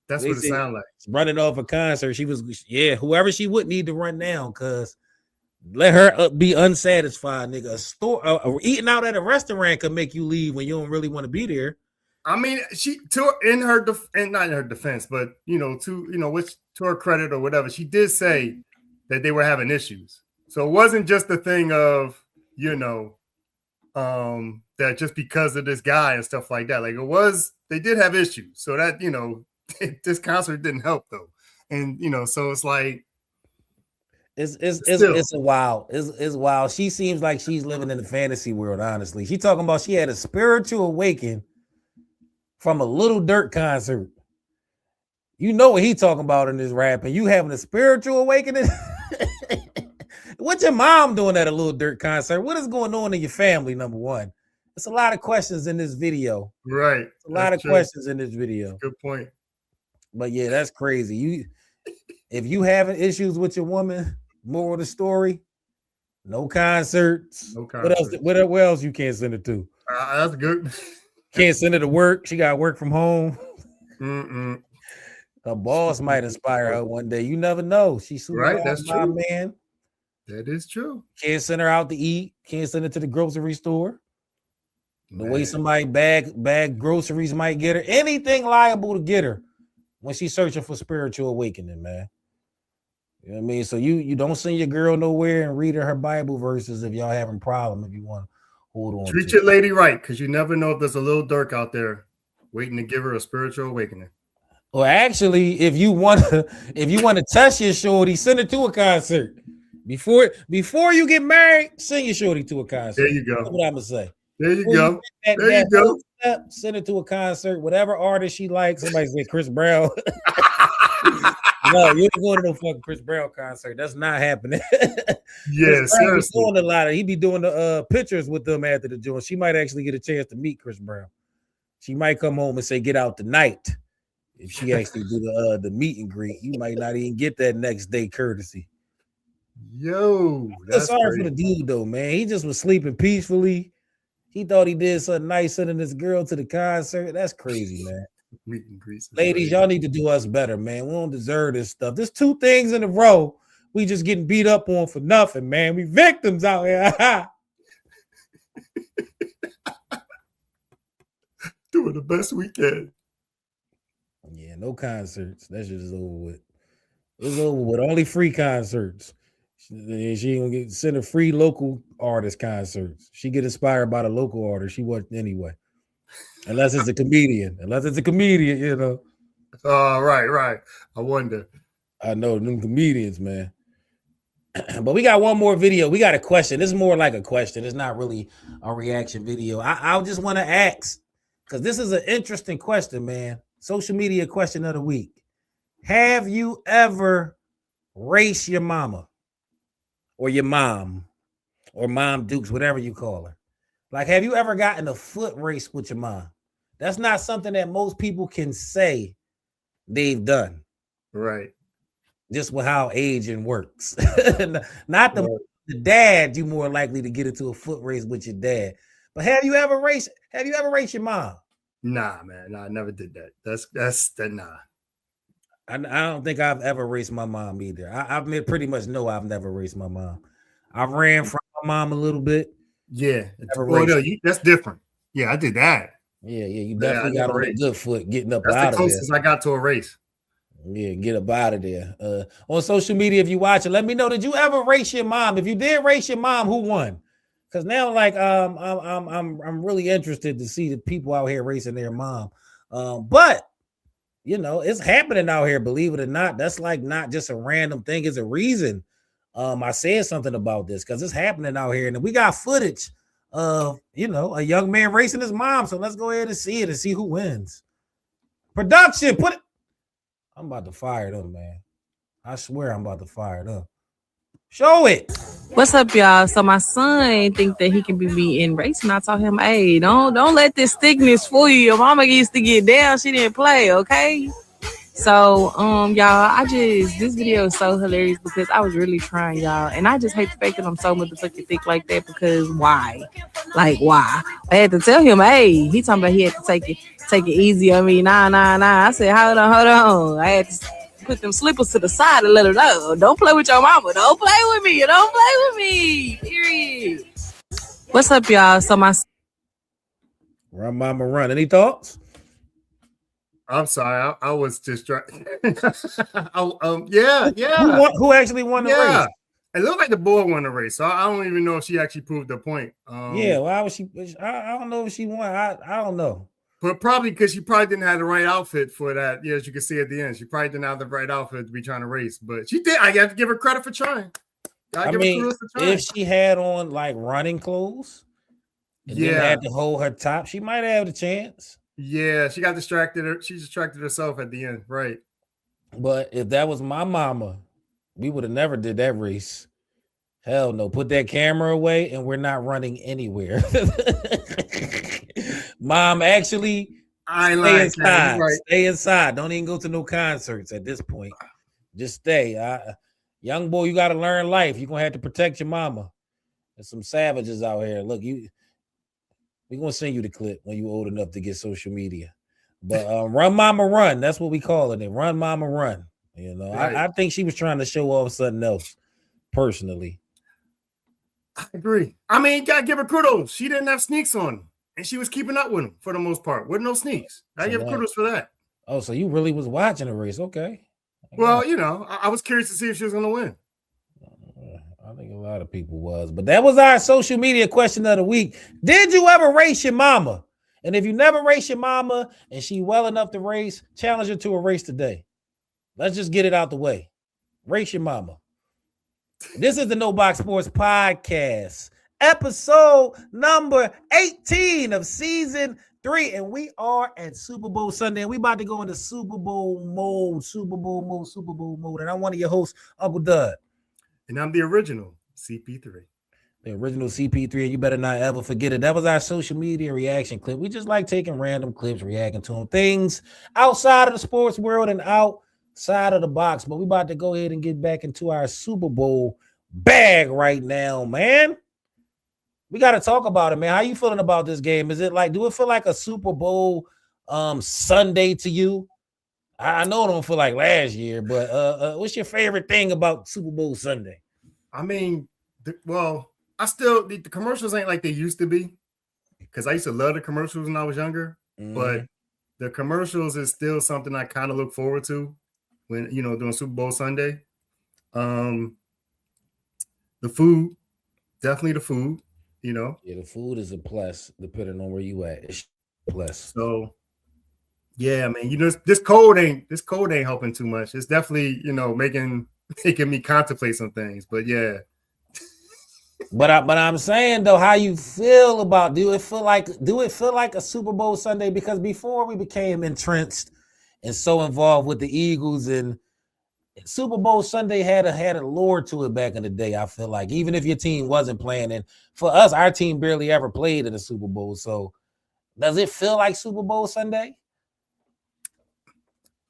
That's what it sounds like. Running off a concert, she was whoever she would need to run down, cause let her be unsatisfied, nigga. A store eating out at a restaurant could make you leave when you don't really want to be there. I mean, not in her defense, but to her credit or whatever, she did say that they were having issues. So it wasn't just the thing of that just because of this guy and stuff like that. Like it was, they did have issues. So that this concert didn't help though, and so it's like. It's wild. She seems like she's living in the fantasy world, honestly. She talking about she had a spiritual awakening from a Lil Durk concert. You know what he talking about in this rap, and you having a spiritual awakening? What your mom doing at a Lil Durk concert? What is going on in your family, number one? There's a lot of questions in this video. Right. A lot of questions in this video. Good point. But yeah, that's crazy. If you having issues with your woman, more of the story, no concerts. No concerts. Where else you can't send it to? That's good. Can't send her to work. She got work from home. Mm-mm. Her boss might inspire her one day. You never know. She's right. That's true, man. That is true. Can't send her out to eat. Can't send her to the grocery store. The way somebody bag groceries might get her. Anything liable to get her when she's searching for spiritual awakening, man. You know what I mean? So you don't send your girl nowhere and read her Bible verses if y'all having a problem, if you want to hold on. Treat your lady right, because you never know if there's a Lil Durk out there waiting to give her a spiritual awakening. Well, actually, if you want to test your shorty, send her to a concert. Before you get married, send your shorty to a concert. There you go. That's what I'm gonna say. There you When go. get There you go. step, send her to a concert, whatever artist she likes. Somebody said Chris Brown. No, you don't go to no fucking Chris Brown concert. That's not happening. Yeah, seriously. Doing a lot of. He be doing the pictures with them after the joint. She might actually get a chance to meet Chris Brown. She might come home and say, "Get out tonight." If she actually do the meet and greet, you might not even get that next day courtesy. Yo, That's sorry for the dude though, man. He just was sleeping peacefully. He thought he did something nice sending this girl to the concert. That's crazy, man. Meet and greets. Ladies, y'all need to do us better, man. We don't deserve this stuff. There's 2 things in a row we just getting beat up on for nothing, man. We victims out here. Doing the best we can. Yeah, no concerts. That shit is over with. It's over with. Only free concerts. She ain't gonna send her free local artist concerts. She get inspired by the local artist. She wasn't anyway. Unless it's a comedian. You know. Right. I wonder. I know them comedians, man. But we got one more video. We got a question. This is more like a question. It's not really a reaction video. I just want to ask, because this is an interesting question, man. Social media question of the week. Have you ever raced your mama or your mom or Mom Dukes, whatever you call her? Like, have you ever gotten a foot race with your mom? That's not something that most people can say they've done. Right. Just with how aging works. Not the dad, you more likely to get into a foot race with your dad. But have you ever raced your mom? Nah, man. Nah, I never did that. That's nah. I don't think I've ever raced my mom either. I've pretty much know I've never raced my mom. I ran from my mom a little bit. Yeah. That's different. Yeah, I did that. Yeah. You definitely got on a good foot getting up out of there. That's the closest I got to a race. Yeah, get up out of there. On social media, if you watch it, let me know. Did you ever race your mom? If you did race your mom, who won? Because now, like, I'm really interested to see the people out here racing their mom. But you know, it's happening out here. Believe it or not, that's like not just a random thing. It's a reason. I said something about this because it's happening out here, and we got footage of a young man racing his mom. So let's go ahead and see it and see who wins. Production, put it. I'm about to fire them, man. I swear I'm about to fire them. Show it. What's up, y'all? So my son think that he can be me in racing. I told him, hey, don't let this thickness fool you. Your mama used to get down. She didn't play, okay? So, y'all, this video is so hilarious because I was really trying, y'all. And I just hate the fact that I'm so motherfucking thick like that because why? Like, why? I had to tell him, hey, he talking about he had to take it easy on me. Nah. I said, hold on. I had to put them slippers to the side and let her know. Don't play with your mama. Don't play with me. Don't play with me. Period. What's up, y'all? So my Run, mama, run. Any thoughts? I'm sorry. I was distracted. Yeah. Who actually won the race? It looked like the boy won the race. So I don't even know if she actually proved the point. Why was she? I don't know if she won. I don't know. But probably because she probably didn't have the right outfit for that. Yeah, as you can see at the end, she probably didn't have the right outfit to be trying to race. But she did. I have to give her credit for trying. I mean, if she had on like running clothes, and then had to hold her top, she might have the chance. Yeah, she got distracted. She distracted herself at the end, right? But if that was my mama, we would have never did that race. Hell no. Put that camera away, and we're not running anywhere. Mom, actually, stay inside. Right. Stay inside. Don't even go to no concerts at this point. Just stay. Young boy, you got to learn life. You're going to have to protect your mama. There's some savages out here. Look, we're going to send you the clip when you're old enough to get social media. But run, mama, run. That's what we call it. Run, mama, run. You know, right. I think she was trying to show off something else, personally. I agree. I mean, got to give her kudos. She didn't have sneaks on, and she was keeping up with them for the most part with no sneaks. I give her kudos for that. Oh, so you really was watching the race. Okay. Well, you know, I was curious to see if she was going to win. I think a lot of people was, but that was our social media question of the week. Did you ever race your mama? And if you never race your mama and she well enough to race, challenge her to a race today. Let's just get it out the way. Race your mama. This is the No Box Sports Podcast episode number 18 of season 3, and we are at Super Bowl Sunday, and we about to go into Super Bowl mode, and I'm one of your hosts, Uncle Doug. And I'm the original CP3. The original CP3, and you better not ever forget it. That was our social media reaction clip. We just like taking random clips, reacting to them. Things outside of the sports world and outside of the box. But we about to go ahead and get back into our Super Bowl bag right now, man. We got to talk about it, man. How you feeling about this game? Do it feel like a Super Bowl Sunday to you? I know it don't feel like last year, but what's your favorite thing about Super Bowl Sunday? I mean, the commercials ain't like they used to be, because I used to love the commercials when I was younger. But the commercials is still something I kind of look forward to when, doing Super Bowl Sunday. The food, definitely the food, Yeah, the food is a plus depending on where you at. It's a plus. So yeah, man, this cold ain't helping too much. It's definitely, making me contemplate some things. But yeah. But I'm saying though, how you feel about do it feel like a Super Bowl Sunday? Because before we became entrenched and so involved with the Eagles, and Super Bowl Sunday had a lure to it back in the day. I feel like even if your team wasn't playing, and for us, our team barely ever played in the Super Bowl. So does it feel like Super Bowl Sunday?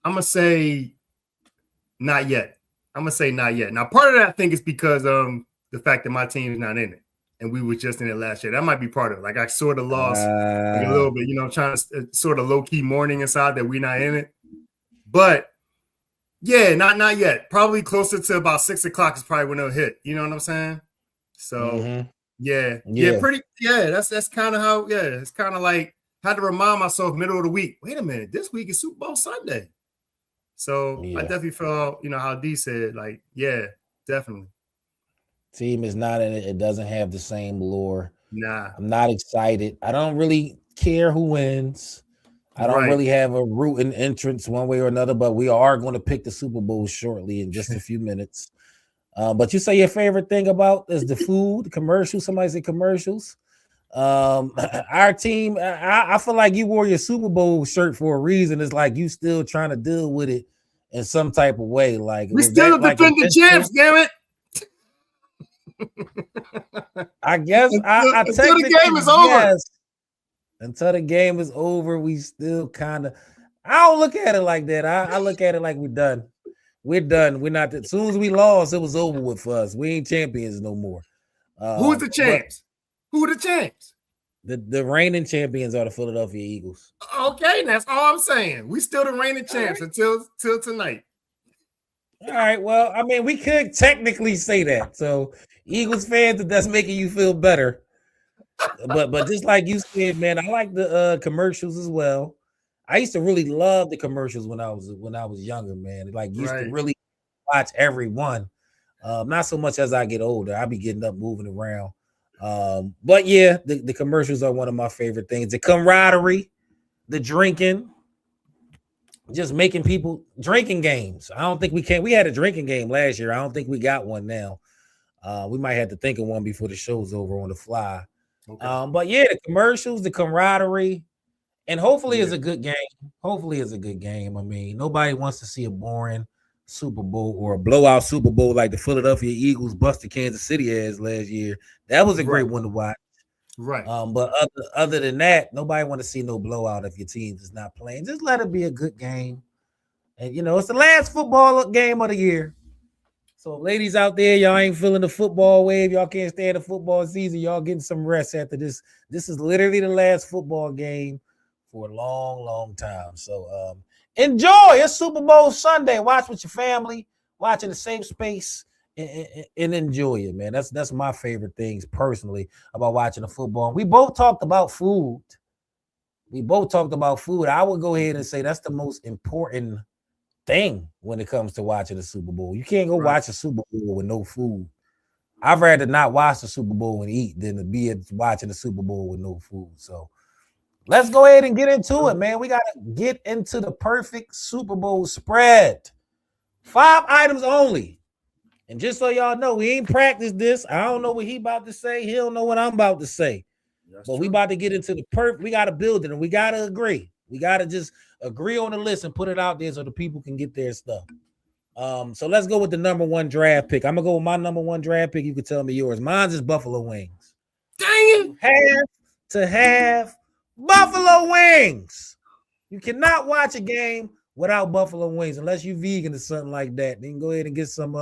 I'm gonna say not yet. Now, part of that I think is because the fact that my team is not in it, and we were just in it last year. That might be part of it. Like I sort of lost a little bit, trying to sort of low key mourning inside that we're not in it. But yeah, not yet. Probably closer to about 6 o'clock is probably when it'll hit. You know what I'm saying? So yeah. That's kind of how. Yeah, it's kind of like had to remind myself middle of the week. Wait a minute, this week is Super Bowl Sunday. So I definitely feel, how D said, like, yeah, definitely. Team is not in it. It doesn't have the same lure. Nah. I'm not excited. I don't really care who wins. I don't really have a rooting entrance one way or another, but we are going to pick the Super Bowl shortly in just a few minutes. But you say your favorite thing about is the food, the commercials. Somebody said commercials. Our team, I feel like you wore your Super Bowl shirt for a reason. It's like you still trying to deal with it in some type of way. Like we still defending champs, damn it. I guess until the game is over. Until the game is over, we still kind of. I don't look at it like that. I look at it like we're done. We're done. We're not. As soon as we lost, it was over with for us. We ain't champions no more. Who's the champs? Who are the champs? The reigning champions are the Philadelphia Eagles. Okay, that's all I'm saying. We still the reigning champs until tonight. All right. Well, I mean, we could technically say that. So, Eagles fans, if that's making you feel better. But just like you said, man, I like the commercials as well. I used to really love the commercials when I was younger, man. Like used to really watch every one. Not so much as I get older. I be getting up, moving around. But yeah, the commercials are one of my favorite things. The camaraderie, the drinking. Just making people drinking games. I don't think we had a drinking game last year. I don't think we got one now. We might have to think of one before the show's over on the fly. Okay. But yeah, the commercials, the camaraderie, and hopefully it's a good game. Hopefully it's a good game. I mean, nobody wants to see a boring Super Bowl or a blowout Super Bowl like the Philadelphia Eagles busted Kansas City as last year. That was a great one to watch. Right. But other than that, nobody want to see no blowout if your team is not playing. Just let it be a good game. And it's the last football game of the year. So ladies out there, y'all ain't feeling the football wave. Y'all can't stand the football season. Y'all getting some rest after this. This is literally the last football game for a long, long time. So enjoy. It's Super Bowl Sunday. Watch with your family. Watch in a safe space. And enjoy it, man. That's my favorite things personally about watching the football. We both talked about food. I would go ahead and say that's the most important thing when it comes to watching the Super Bowl. You can't go watch a Super Bowl with no food. I'd rather not watch the Super Bowl and eat than to be watching the Super Bowl with no food. So let's go ahead and get into it, man. We got to get into the perfect Super Bowl spread. 5 items only. And just so y'all know, we ain't practiced this. I don't know what he about to say. He don't know what I'm about to say. But we about to get into the we got to build it, and we got to agree. We got to just agree on the list and put it out there so the people can get their stuff. So let's go with the number 1 draft pick. I'm gonna go with my number 1 draft pick. You can tell me yours. Mine's is Buffalo Wings. Dang it! Have to have Buffalo Wings. You cannot watch a game without Buffalo Wings unless you vegan or something like that. Then go ahead and get some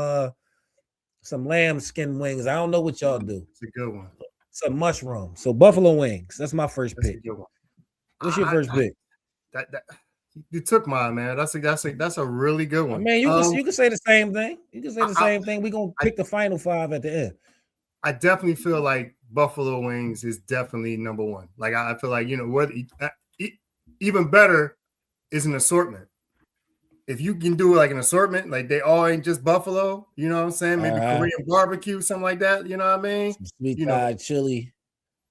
lamb skin wings. I don't know what y'all do. It's a good one. Some mushroom. So Buffalo Wings. That's my first That's pick. a good one. What's your first pick? That you took mine, man. That's a really good one. I mean, you can say the same thing. You can say the same thing. We're gonna pick the final 5 at the end. I definitely feel like Buffalo Wings is definitely number 1. Like I feel like, you know, what even better is an assortment. If you can do like an assortment, like they all ain't just buffalo, you know what I'm saying? Maybe Korean barbecue, something like that. You know what I mean? Some sweet fried chili,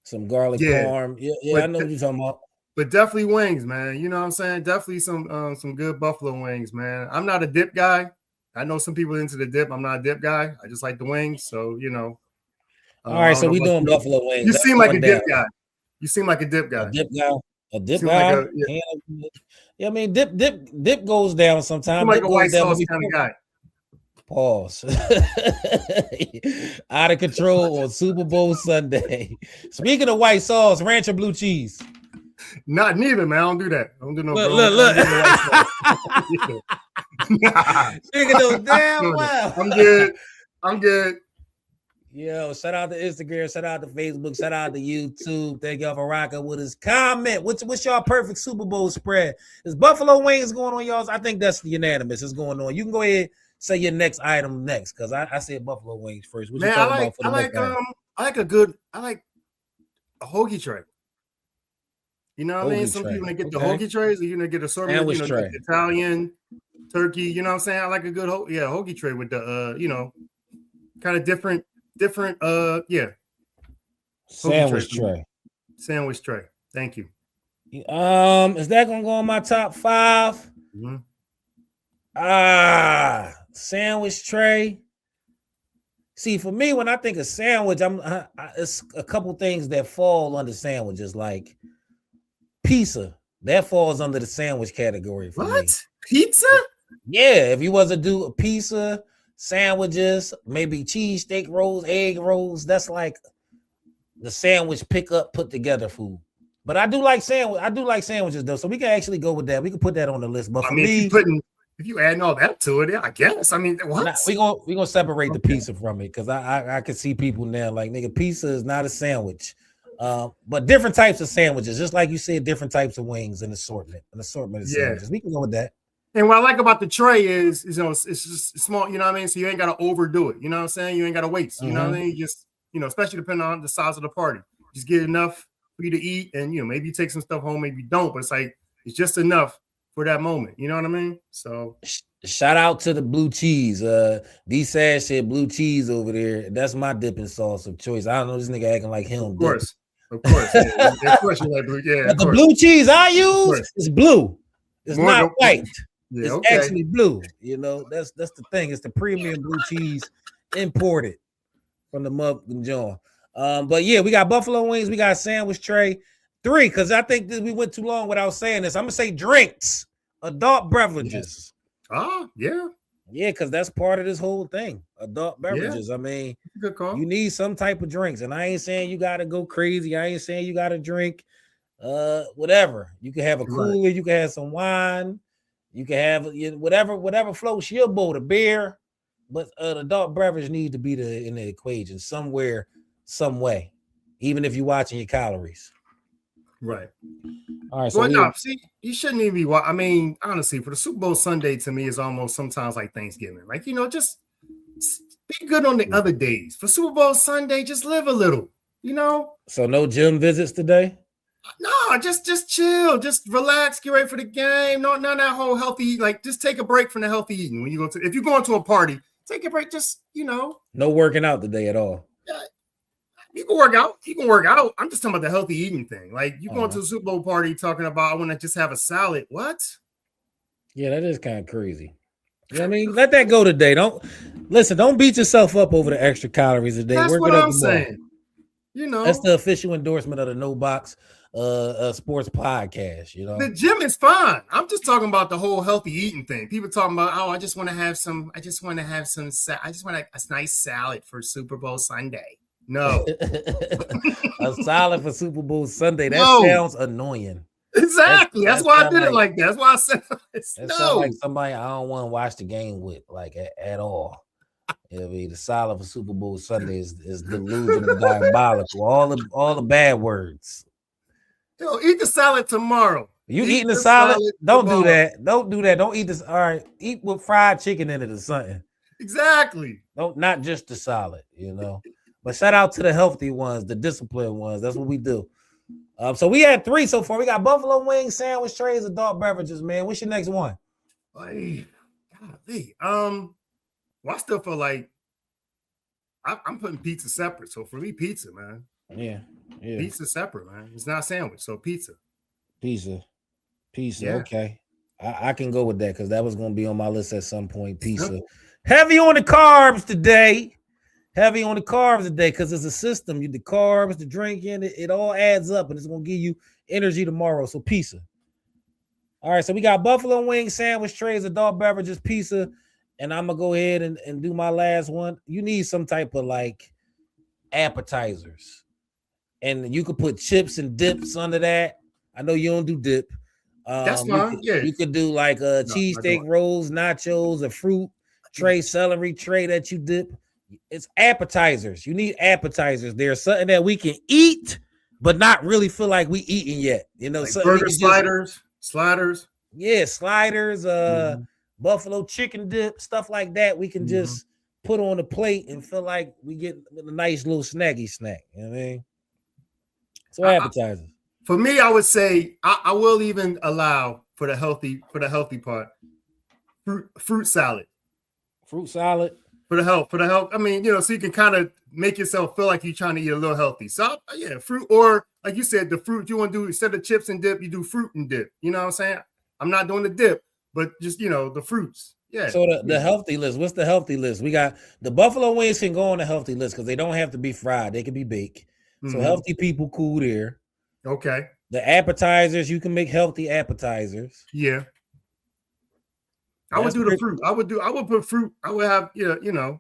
some garlic parm. Yeah, I know what you're talking about. But definitely wings, man. You know what I'm saying? Definitely some good buffalo wings, man. I'm not a dip guy. I know some people into the dip. I'm not a dip guy. I just like the wings. So, you know. All right, so we doing buffalo wings. You seem like a dip guy. You seem like a dip guy. A dip guy. A dip guy. Like yeah, I mean, dip goes down sometimes. Like a white sauce kind of guy. Pause. Out of control on Super Bowl Sunday. Speaking of white sauce, ranch or blue cheese? Not neither, man. I don't do that. I don't do no. Look. Nigga, damn well. I'm good. Yo, shout out to Instagram, shout out to Facebook, shout out to YouTube. Thank y'all for rocking with us. Comment. What's y'all perfect Super Bowl spread? Is Buffalo Wings going on y'all's? I think that's unanimous. It's going on. You can go ahead say your next item next, because I said Buffalo Wings first. What you talking about for the next item? I like a hoagie tray. You know what I mean? Some people they get the hoagie trays, or you know, get a assortment, you know, tray. Italian, turkey. You know what I'm saying? I like a good hoagie tray with the you know, kind of different sandwich tray. Sandwich tray. Thank you. Is that gonna go on my top 5? Mm-hmm. Sandwich tray. See, for me, when I think of sandwich, it's a couple things that fall under sandwiches, like pizza. That falls under the sandwich category for me. Pizza? Yeah, if you was to do a pizza, sandwiches, maybe cheese steak rolls, egg rolls, that's like the sandwich pick up, put together food. But I do like sandwiches though, so we can actually go with that. We can put that on the list. But for me, if you adding all that to it, I guess. I mean, what? We gonna separate the pizza from it, because I can see people now like, nigga, pizza is not a sandwich. But different types of sandwiches, just like you said, different types of wings and assortment of sandwiches. We can go with that. And what I like about the tray is you know, it's just small, you know what I mean? So you ain't got to overdo it. You know what I'm saying? You ain't got to waste. You know what I mean? You just, you know, especially depending on the size of the party, just get enough for you to eat. And, you know, maybe you take some stuff home, maybe you don't, but it's like, it's just enough for that moment. You know what I mean? So shout out to the blue cheese. D-Sash said blue cheese over there. That's my dipping sauce of choice. I don't know, this nigga acting like him. Of course. Yeah. Of course you like blue. Yeah. But the blue cheese I use is blue. It's not white. Yeah, it's actually blue. You know, that's the thing. It's the premium blue cheese imported from the Mug and John. But yeah, we got buffalo wings, we got sandwich tray. 3, because I think that we went too long without saying this. I'm gonna say drinks, adult beverages. Yeah, because that's part of this whole thing. Adult beverages. I mean, good call. You need some type of drinks, and I ain't saying you gotta go crazy. I ain't saying you gotta drink whatever. You can have a cooler, you can have some wine. You can have whatever floats your boat, a beer, but an adult beverage needs to be in the equation somewhere, some way, even if you're watching your calories. Right. All right. So see, you shouldn't even be. I mean, honestly, for the Super Bowl Sunday to me is almost sometimes like Thanksgiving. Like, you know, just be good on the other days. For Super Bowl Sunday, just live a little. You know. So no gym visits today. No, just chill, just relax, get ready for the game. None of that whole healthy, like just take a break from the healthy eating. When you if you're going to a party, take a break, just, you know. No working out today at all. Yeah, you can work out. I'm just talking about the healthy eating thing. Like you going to a Super Bowl party talking about I want to just have a salad. What? Yeah, that is kind of crazy. You know what I mean? Let that go today. Don't beat yourself up over the extra calories a day. That's Work what it up I'm tomorrow. saying. You know, That's the official endorsement of the No Box Sports Podcast. You know, the gym is fine. I'm just talking about the whole healthy eating thing. People talking about, I just want to have some. I just want a nice salad for Super Bowl Sunday. No, a salad for Super Bowl Sunday. That sounds annoying. Exactly. That's why I did it like that. That's why I said sounds like somebody I don't want to watch the game with, like at all. It'll be the salad for Super Bowl Sunday is delusional, diabolical. All the bad words. Yo, eat the salad tomorrow. You eating the salad? Don't do that. Don't do that. Don't eat this. All right, eat with fried chicken in it or something. Exactly. Not just the salad, you know. But shout out to the healthy ones, the disciplined ones. That's what we do. So we had 3 so far. We got buffalo wings, sandwich trays, adult beverages. Man, what's your next one? Hey, golly. Well, I still feel like I'm putting pizza separate. So for me, pizza, man. Yeah. Pizza separate, man. It's not a sandwich, so pizza. Pizza. Yeah. Okay. I can go with that because that was going to be on my list at some point. Pizza. Heavy on the carbs today. Because it's a system. The carbs, the drinking, it all adds up and it's going to give you energy tomorrow. So pizza. All right. So we got buffalo wings, sandwich trays, adult beverages, pizza. And I'm going to go ahead and do my last one. You need some type of like appetizers. And you could put chips and dips under that. I know you don't do dip. That's fine. You could do like cheesesteak rolls, nachos, a fruit tray, celery tray that you dip. It's appetizers. You need appetizers. There's something that we can eat, but not really feel like we eating yet. You know, like burger sliders. Yeah, sliders, buffalo chicken dip, stuff like that. We can just put on a plate and feel like we get a nice little snacky snack. You know what I mean? So appetizers. For me, I would say I will even allow for the healthy part, fruit salad. Fruit salad. For the health. I mean, you know, so you can kind of make yourself feel like you're trying to eat a little healthy. So yeah, fruit, or like you said, the fruit you want to do instead of chips and dip, you do fruit and dip. You know what I'm saying? I'm not doing the dip, but just, you know, the fruits. Yeah. So the healthy list. What's the healthy list? We got the buffalo wings can go on the healthy list because they don't have to be fried. They can be baked. So healthy people cool there. Okay. The appetizers, you can make healthy appetizers. Yeah. I would do the fruit. I would put fruit. I would have, you know,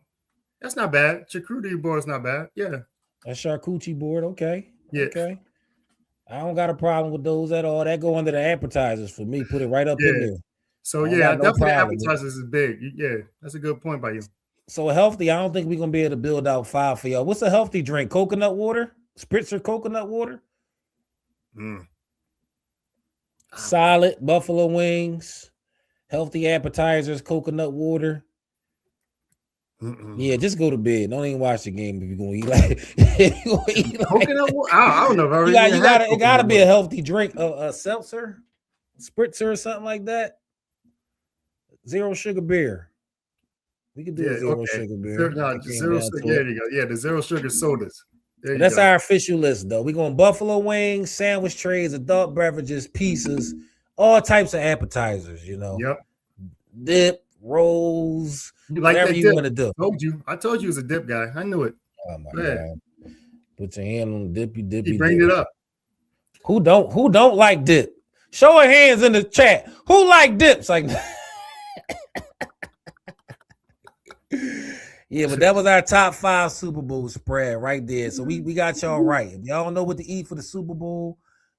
that's not bad. Charcuterie board is not bad. Yeah. A charcuterie board. Okay. Yeah. Okay. I don't got a problem with those at all. That go under the appetizers for me. Put it right up in there. So yeah, definitely appetizers is big. Yeah, that's a good point by you. So healthy, I don't think we're gonna be able to build out 5 for y'all. What's a healthy drink? Coconut water? Spritzer coconut water? Solid buffalo wings, healthy appetizers, coconut water. Yeah, just go to bed. Don't even watch the game if you're gonna eat like coconut water. I don't know. It gotta be a healthy drink. A seltzer, spritzer, or something like that. Zero sugar beer. We could do a zero sugar beer. Zero sugar. There you go. Yeah, the zero sugar sodas. That's our official list, though. We're going buffalo wings, sandwich trays, adult beverages, pizzas, all types of appetizers, you know. Yep. Dip, rolls, you like whatever that you dip? want to do. I told you he was a dip guy. I knew it. Oh my God. Put your hand on the dip. He bring it up. Who don't like dip? Show of hands in the chat. Who like dips? Like yeah, but that was our top 5 Super Bowl spread right there. So we got y'all right. If y'all don't know what to eat for the Super Bowl,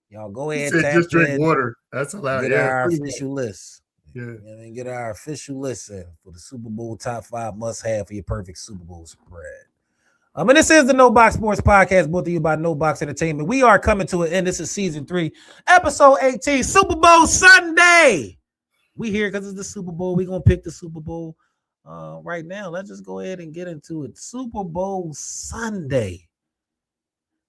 y'all go ahead and just drink water. That's allowed. Get our official list. Yeah. You know, and get our official list in for the Super Bowl top 5 must have for your perfect Super Bowl spread. And this is the No Box Sports Podcast, brought to you by No Box Entertainment. We are coming to an end. This is season 3, episode 18, Super Bowl Sunday. We here because it's the Super Bowl. We're gonna pick the Super Bowl. Right now, let's just go ahead and get into it. Super Bowl Sunday.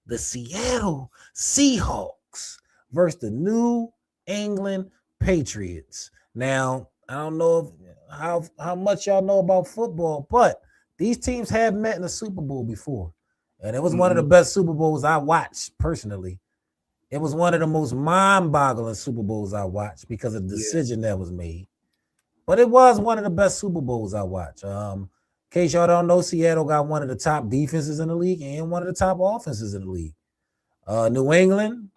The Seattle Seahawks versus the New England Patriots. Now, I don't know how much y'all know about football, but these teams have met in the Super Bowl before. And it was one of the best Super Bowls I watched personally. It was one of the most mind-boggling Super Bowls I watched because of the decision that was made. But it was one of the best Super Bowls I watched. In case y'all don't know, Seattle got one of the top defenses in the league and one of the top offenses in the league. New England,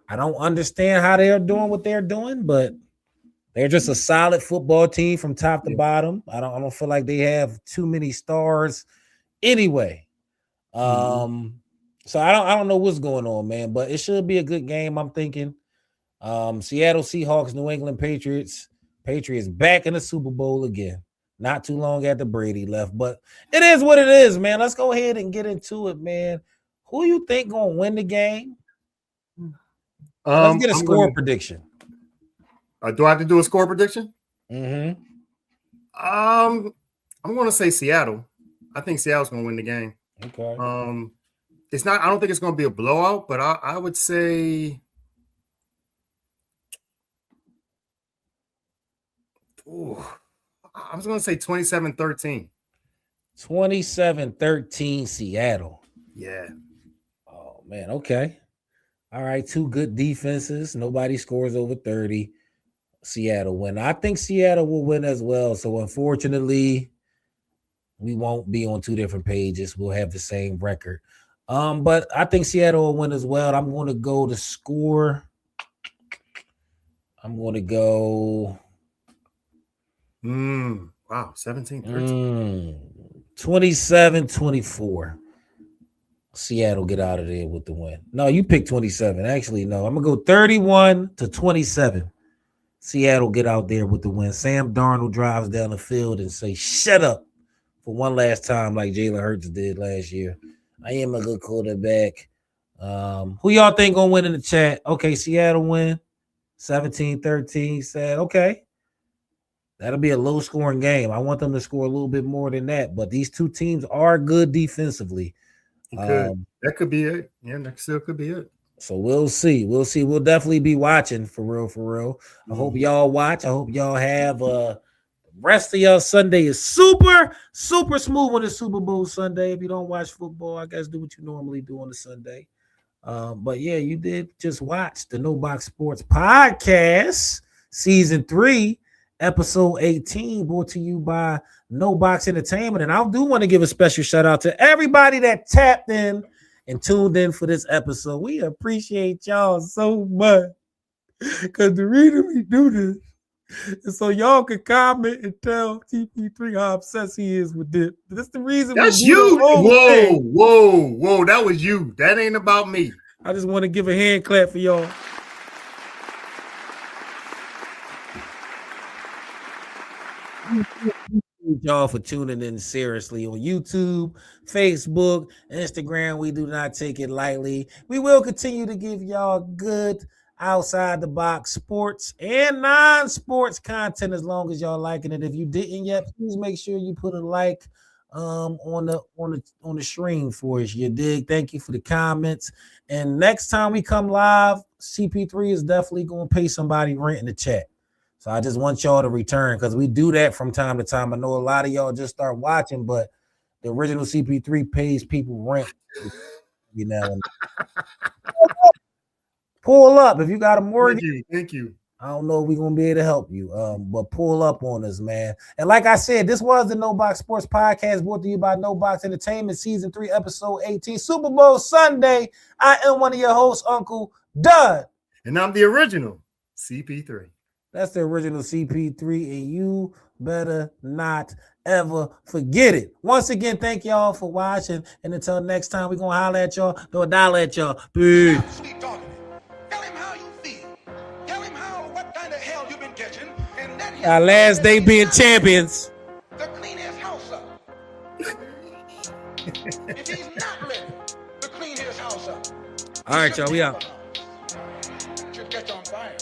I don't understand how they're doing what they're doing, but they're just a solid football team from top to bottom. I don't feel like they have too many stars anyway. So I don't know what's going on, man, but it should be a good game, I'm thinking. Seattle Seahawks, New England Patriots. Patriots back in the Super Bowl again. Not too long after Brady left, but it is what it is, man. Let's go ahead and get into it, man. Who you think gonna win the game? Let's get a score prediction. Do I have to do a score prediction? Mm-hmm. I'm going to say Seattle. I think Seattle's going to win the game. Okay. It's not. I don't think it's going to be a blowout, but I would say. I was going to say 27-13. 27-13 Seattle. Yeah. Oh man. Okay. All right. Two good defenses. Nobody scores over 30. Seattle win. I think Seattle will win as well. So unfortunately, we won't be on two different pages. We'll have the same record. But I think Seattle will win as well. I'm going to go to score. I'm going to go. Wow, 17-13. 27-24. Seattle get out of there with the win. No, you picked 27. Actually, no. I'm going to go 31-27. Seattle get out there with the win. Sam Darnold drives down the field and say, shut up for one last time like Jalen Hurts did last year. I am a good quarterback. Who y'all think going to win in the chat? Okay, Seattle win. 17-13 said, okay. That'll be a low-scoring game. I want them to score a little bit more than that, but these two teams are good defensively. That could be it. Yeah, that still could be it. So we'll see. We'll see. We'll definitely be watching for real. I hope y'all watch. I hope y'all have the rest of your Sunday is super smooth on the Super Bowl Sunday. If you don't watch football, I guess do what you normally do on the Sunday. But yeah, you did just watch the No Box Sports Podcast Season 3, Episode 18, brought to you by No Box Entertainment. And I do want to give a special shout out to everybody that tapped in and tuned in for this episode. We appreciate y'all so much. Because the reason we do this is so y'all can comment and tell TP3 how obsessed he is with this. That's the reason. That's you. Whoa. That was you. That ain't about me. I just want to give a hand clap for y'all. Y'all for tuning in seriously on YouTube, Facebook, Instagram. We do not take it lightly. We will continue to give y'all good outside the box sports and non-sports content as long as y'all liking it. If you didn't yet, please make sure you put a like on the stream for us. You dig? Thank you for the comments. And next time we come live, CP3 is definitely going to pay somebody rent in the chat. So I just want y'all to return because we do that from time to time. I know a lot of y'all just start watching, but the original CP3 pays people rent. You know, pull up if you got a mortgage. Thank you. I don't know if we're gonna be able to help you, but pull up on us, man. And like I said, this was the No Box Sports Podcast brought to you by No Box Entertainment, Season 3, Episode 18, Super Bowl Sunday. I am one of your hosts, Uncle Doug. And I'm the original CP3. That's the original CP3, and you better not ever forget it. Once again, thank y'all for watching, and until next time, we're going to holler at y'all. Don't dollar at y'all. Peace. Tell him how you feel. Tell him what kind of hell you've been catching. And that our last day being champions. To clean his house up. If he's not ready to clean his house up. All right, y'all, we out. Should catch on fire.